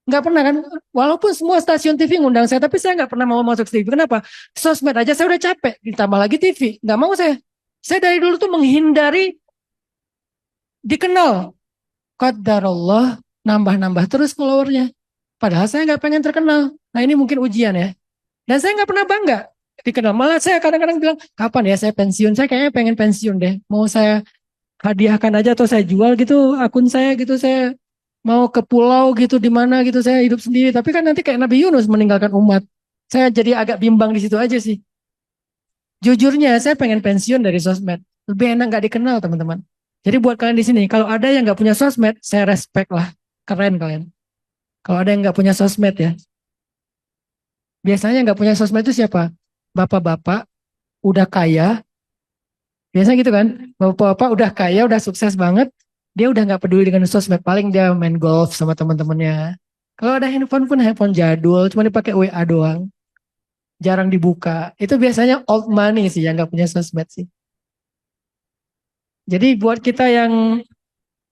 Nggak pernah kan? Walaupun semua stasiun TV ngundang saya, tapi saya nggak pernah mau masuk TV. Kenapa? Sosmed aja saya udah capek, ditambah lagi TV. Nggak mau saya. Saya dari dulu tuh menghindari dikenal. Qadarullah, nambah-nambah terus followernya. Padahal saya nggak pengen terkenal. Nah ini mungkin ujian ya. Dan saya nggak pernah bangga dikenal. Malah saya kadang-kadang bilang, kapan ya saya pensiun? Saya kayaknya pengen pensiun deh. Mau saya hadiahkan aja atau saya jual gitu akun saya gitu. Saya mau ke pulau gitu di mana gitu saya hidup sendiri. Tapi kan nanti kayak Nabi Yunus meninggalkan umat. Saya jadi agak bimbang di situ aja sih. Jujurnya saya pengen pensiun dari sosmed. Lebih enak nggak dikenal teman-teman. Jadi buat kalian di sini, kalau ada yang nggak punya sosmed, saya respect lah. Keren kalian. Kalau ada yang nggak punya sosmed ya. Biasanya nggak punya sosmed itu siapa? Bapak-bapak udah kaya, biasanya gitu kan? Bapak-bapak udah kaya, udah sukses banget, dia udah nggak peduli dengan sosmed, paling dia main golf sama teman-temannya. Kalau ada handphone pun handphone jadul, cuma dipakai WA doang, jarang dibuka. Itu biasanya old money sih yang nggak punya sosmed sih. Jadi buat kita yang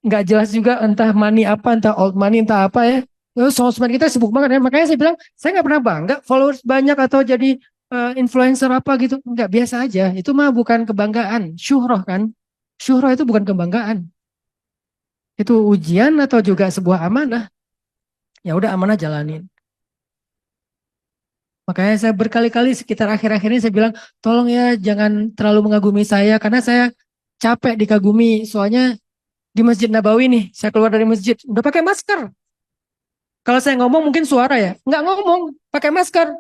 nggak jelas juga entah money apa, entah old money, entah apa ya. Terus sosmed kita sibuk banget ya. Makanya saya bilang, saya nggak pernah bangga followers banyak atau jadi influencer apa gitu. Nggak, biasa aja. Itu mah bukan kebanggaan. Syuhroh kan. Syuhroh itu bukan kebanggaan. Itu ujian atau juga sebuah amanah. Ya udah amanah jalanin. Makanya saya berkali-kali sekitar akhir-akhir ini saya bilang, tolong ya jangan terlalu mengagumi saya. Karena saya capek dikagumi. Soalnya di Masjid Nabawi nih, saya keluar dari masjid. Udah pakai masker. Kalau saya ngomong mungkin suara ya. Nggak ngomong, pakai masker.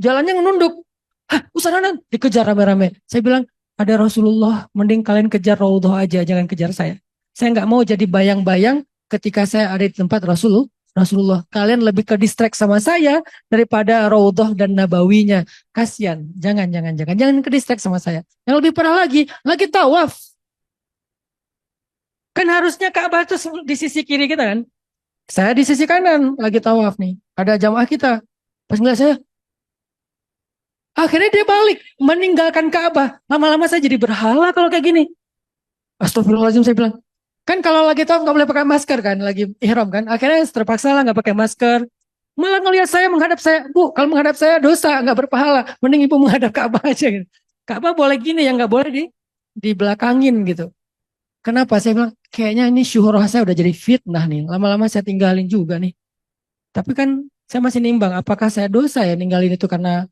Jalannya nunduk. Hah, Ustaz Hanan dikejar rame-rame. Saya bilang, ada Rasulullah, mending kalian kejar Raudhah aja, jangan kejar saya. Saya nggak mau jadi bayang-bayang ketika saya ada di tempat Rasulullah. Kalian lebih ke distract sama saya daripada Raudhah dan Nabawinya. Kasian, jangan ke distract sama saya. Yang lebih parah lagi tawaf. Kan harusnya Ka'bah itu di sisi kiri kita kan. Saya di sisi kanan lagi tawaf nih. Ada jamaah kita. Pas ngeliat saya, Akhirnya dia balik, meninggalkan Ka'bah. Lama-lama saya jadi berhala kalau kayak gini. Astagfirullahaladzim, saya bilang. Kan kalau lagi tawaf nggak boleh pakai masker kan, lagi ihram kan. Akhirnya terpaksa lah nggak pakai masker. Malah ngelihat saya menghadap saya, Bu, kalau menghadap saya dosa, nggak berpahala. Mending ibu menghadap Ka'bah aja gitu. Ka'bah boleh gini, yang nggak boleh di belakangin gitu. Kenapa? Saya bilang, kayaknya ini syuhroh saya udah jadi fitnah nih. Lama-lama saya tinggalin juga nih. Tapi kan saya masih nimbang, apakah saya dosa ya ninggalin itu karena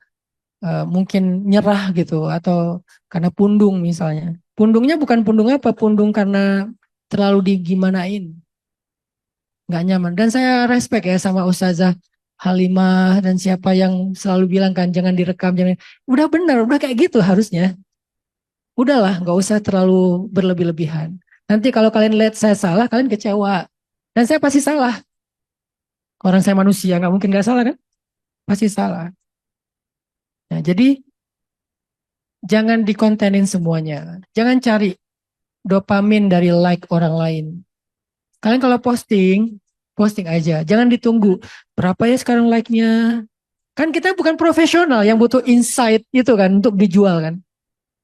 mungkin nyerah gitu atau karena pundung misalnya. Pundungnya bukan pundung apa, pundung karena terlalu digimanain, nggak nyaman. Dan saya respect ya sama Ustazah Halimah dan siapa yang selalu bilang kan jangan direkam, jangan. Udah benar, udah kayak gitu harusnya. Udahlah, nggak usah terlalu berlebih-lebihan. Nanti kalau kalian lihat saya salah, kalian kecewa. Dan saya pasti salah. Orang saya manusia, nggak mungkin nggak salah kan? Pasti salah. Nah, jadi jangan dikontenin semuanya. Jangan cari dopamin dari like orang lain. Kalian kalau posting, posting aja. Jangan ditunggu. Berapa ya sekarang like-nya? Kan kita bukan profesional yang butuh insight itu kan untuk dijual kan.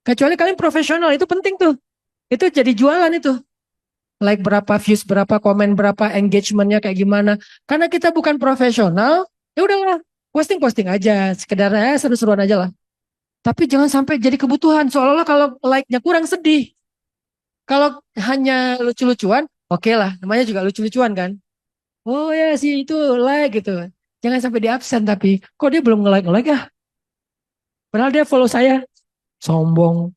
Kecuali kalian profesional, itu penting tuh. Itu jadi jualan itu. Like berapa, views berapa, komen berapa, engagementnya kayak gimana. Karena kita bukan profesional, ya udahlah. Posting-posting aja. Sekedar seru-seruan aja lah. Tapi jangan sampai jadi kebutuhan. Seolah-olah kalau like-nya kurang sedih. Kalau hanya lucu-lucuan, oke lah. Namanya juga lucu-lucuan kan. Oh ya sih itu like gitu. Jangan sampai di absen tapi kok dia belum nge-like ya? Padahal dia follow saya. Sombong.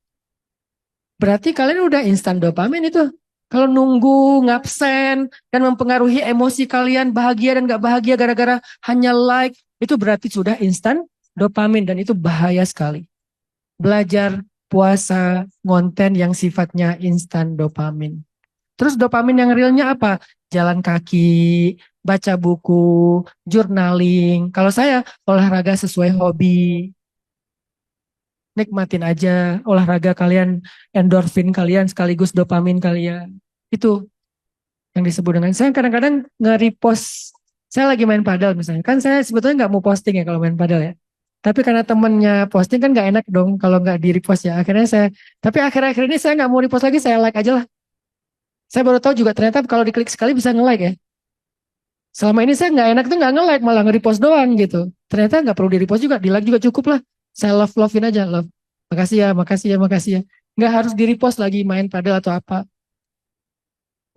Berarti kalian udah instan dopamin itu. Kalau nunggu ngabsen dan mempengaruhi emosi kalian bahagia dan gak bahagia gara-gara hanya like, itu berarti sudah instan dopamin dan itu bahaya sekali. Belajar puasa konten yang sifatnya instan dopamin. Terus dopamin yang realnya apa? Jalan kaki, baca buku, journaling. Kalau saya olahraga sesuai hobi, nikmatin aja olahraga kalian, endorfin kalian sekaligus dopamin kalian. Itu yang disebut dengan saya kadang-kadang nge-repost. Saya lagi main padel misalnya. Kan saya sebetulnya nggak mau posting ya kalau main padel ya. Tapi karena temennya posting kan nggak enak dong kalau nggak di repost ya. Akhirnya saya, tapi akhir-akhir ini saya nggak mau repost lagi, saya like aja lah. Saya baru tahu juga ternyata kalau diklik sekali bisa nge-like ya. Selama ini saya nggak enak tuh nggak nge-like malah nge-repost doang gitu. Ternyata nggak perlu di-repost juga, di-like juga cukup lah. Saya love-lovein aja, love. Makasih ya, makasih ya, makasih ya. Nggak harus di-repost lagi main padel atau apa.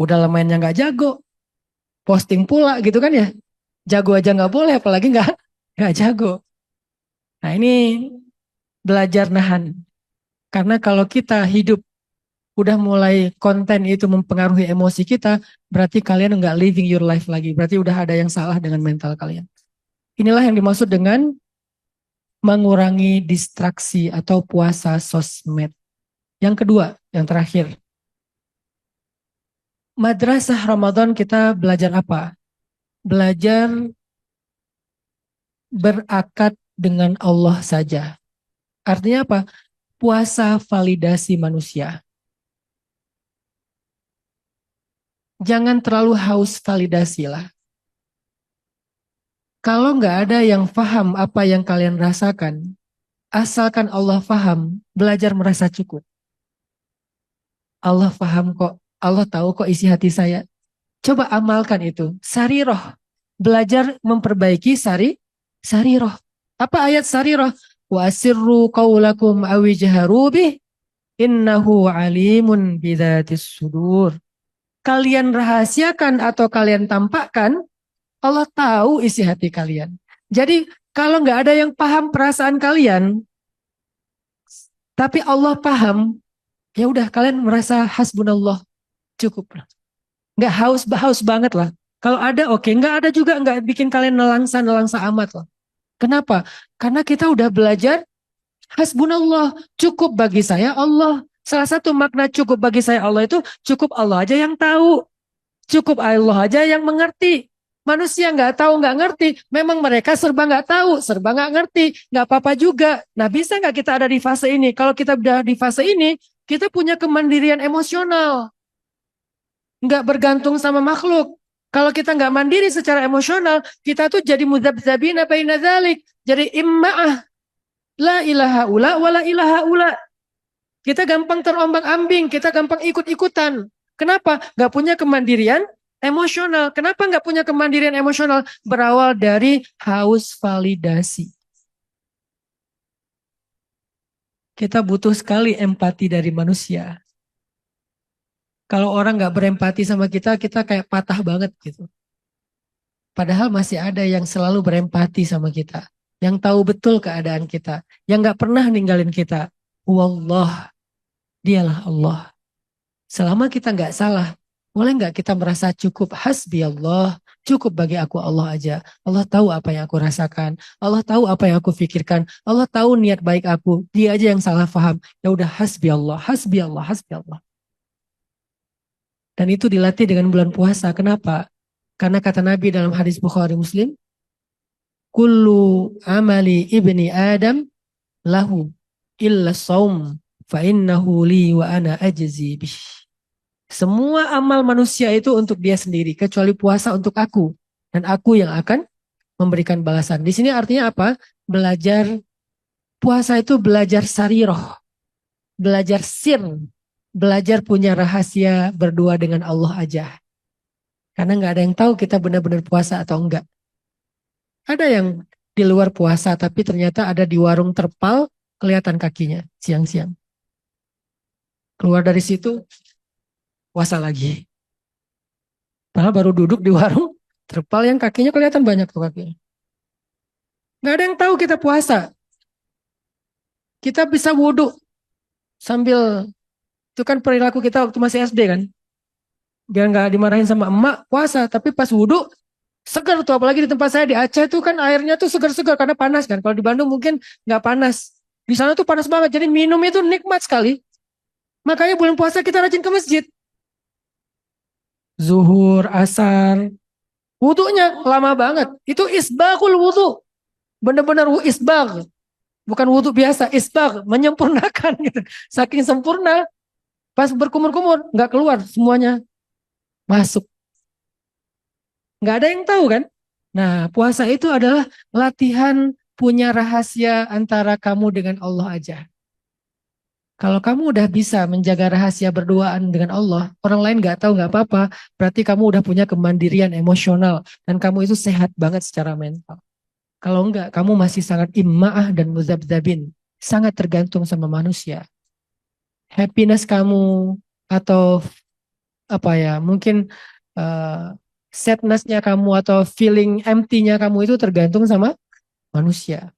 Udah lah mainnya nggak jago, posting pula gitu kan ya. Jago aja nggak boleh, apalagi nggak jago. Nah ini belajar nahan. Karena kalau kita hidup udah mulai konten itu mempengaruhi emosi kita, berarti kalian nggak living your life lagi. Berarti udah ada yang salah dengan mental kalian. Inilah yang dimaksud dengan mengurangi distraksi atau puasa sosmed. Yang kedua, yang terakhir. Madrasah Ramadan kita belajar apa? Belajar berakad dengan Allah saja. Artinya apa? Puasa validasi manusia. Jangan terlalu haus validasi lah. Kalau nggak ada yang paham apa yang kalian rasakan, asalkan Allah paham, belajar merasa cukup. Allah paham kok, Allah tahu kok isi hati saya. Coba amalkan itu. Sariroh. Belajar memperbaiki sariroh. Apa ayat sariroh? Wa asirru qawlakum awijharu bih. Innahu alimun bidatis sudur. Kalian rahasiakan atau kalian tampakkan, Allah tahu isi hati kalian. Jadi kalau nggak ada yang paham perasaan kalian, tapi Allah paham, ya udah kalian merasa hasbunallah cukup. Nggak haus haus banget lah. Kalau ada oke, nggak ada juga nggak bikin kalian nelangsa amat lah. Kenapa? Karena kita udah belajar hasbunallah, cukup bagi saya Allah. Salah satu makna cukup bagi saya Allah itu cukup Allah aja yang tahu, cukup Allah aja yang mengerti. Manusia nggak tahu nggak ngerti, memang mereka serba nggak tahu, serba nggak ngerti, nggak apa-apa juga. Nah bisa nggak kita ada di fase ini? Kalau kita udah di fase ini, kita punya kemandirian emosional. Nggak bergantung sama makhluk. Kalau kita nggak mandiri secara emosional, kita tuh jadi mudzabzabina baina dzalik. Jadi imma'ah. La ilaha ula wa la ilaha ula. Kita gampang terombang-ambing, kita gampang ikut-ikutan. Kenapa? Gak punya kemandirian emosional. Kenapa gak punya kemandirian emosional? Berawal dari haus validasi. Kita butuh sekali empati dari manusia. Kalau orang gak berempati sama kita kayak patah banget gitu. Padahal masih ada yang selalu berempati sama kita. Yang tahu betul keadaan kita. Yang gak pernah ninggalin kita. Wallah, dialah Allah. Selama kita nggak salah, boleh nggak kita merasa cukup hasbi Allah, cukup bagi aku Allah aja. Allah tahu apa yang aku rasakan, Allah tahu apa yang aku pikirkan, Allah tahu niat baik aku. Dia aja yang salah paham. Ya udah hasbi Allah, hasbi Allah, hasbi Allah. Dan itu dilatih dengan bulan puasa. Kenapa? Karena kata Nabi dalam hadis Bukhari Muslim, kullu amali ibni Adam lahu illa saum fa innahu li wa ana ajzi bih. Semua amal manusia itu untuk dia sendiri, kecuali puasa untuk aku. Dan aku yang akan memberikan balasan. Di sini artinya apa? Belajar, puasa itu belajar sariroh, belajar sir, belajar punya rahasia berdua dengan Allah aja. Karena nggak ada yang tahu kita benar-benar puasa atau enggak. Ada yang di luar puasa, tapi ternyata ada di warung terpal, kelihatan kakinya siang-siang. Keluar dari situ, puasa lagi. Padahal baru duduk di warung, terpal yang kakinya kelihatan banyak tuh kakinya. Gak ada yang tahu kita puasa. Kita bisa wudhu sambil, itu kan perilaku kita waktu masih SD kan. Biar gak dimarahin sama emak, puasa. Tapi pas wudhu, segar tuh. Apalagi di tempat saya di Aceh tuh kan airnya tuh segar-segar karena panas kan. Kalau di Bandung mungkin gak panas. Di sana tuh panas banget. Jadi minum itu nikmat sekali. Makanya bulan puasa kita rajin ke masjid. Zuhur, asar. Wudhunya lama banget. Itu isbahul wudhu. Bener-bener isbah. Bukan wudhu biasa, isbagh, menyempurnakan gitu. Saking sempurna, pas berkumur-kumur, nggak keluar semuanya masuk. Nggak ada yang tahu kan? Nah, puasa itu adalah latihan punya rahasia antara kamu dengan Allah aja. Kalau kamu udah bisa menjaga rahasia berduaan dengan Allah, orang lain nggak tahu nggak apa-apa, berarti kamu udah punya kemandirian emosional dan kamu itu sehat banget secara mental. Kalau enggak, kamu masih sangat imma'ah dan muzabzabin. Sangat tergantung sama manusia. Happiness kamu atau apa ya, mungkin uh, sadness-nya kamu atau feeling empty-nya kamu itu tergantung sama manusia.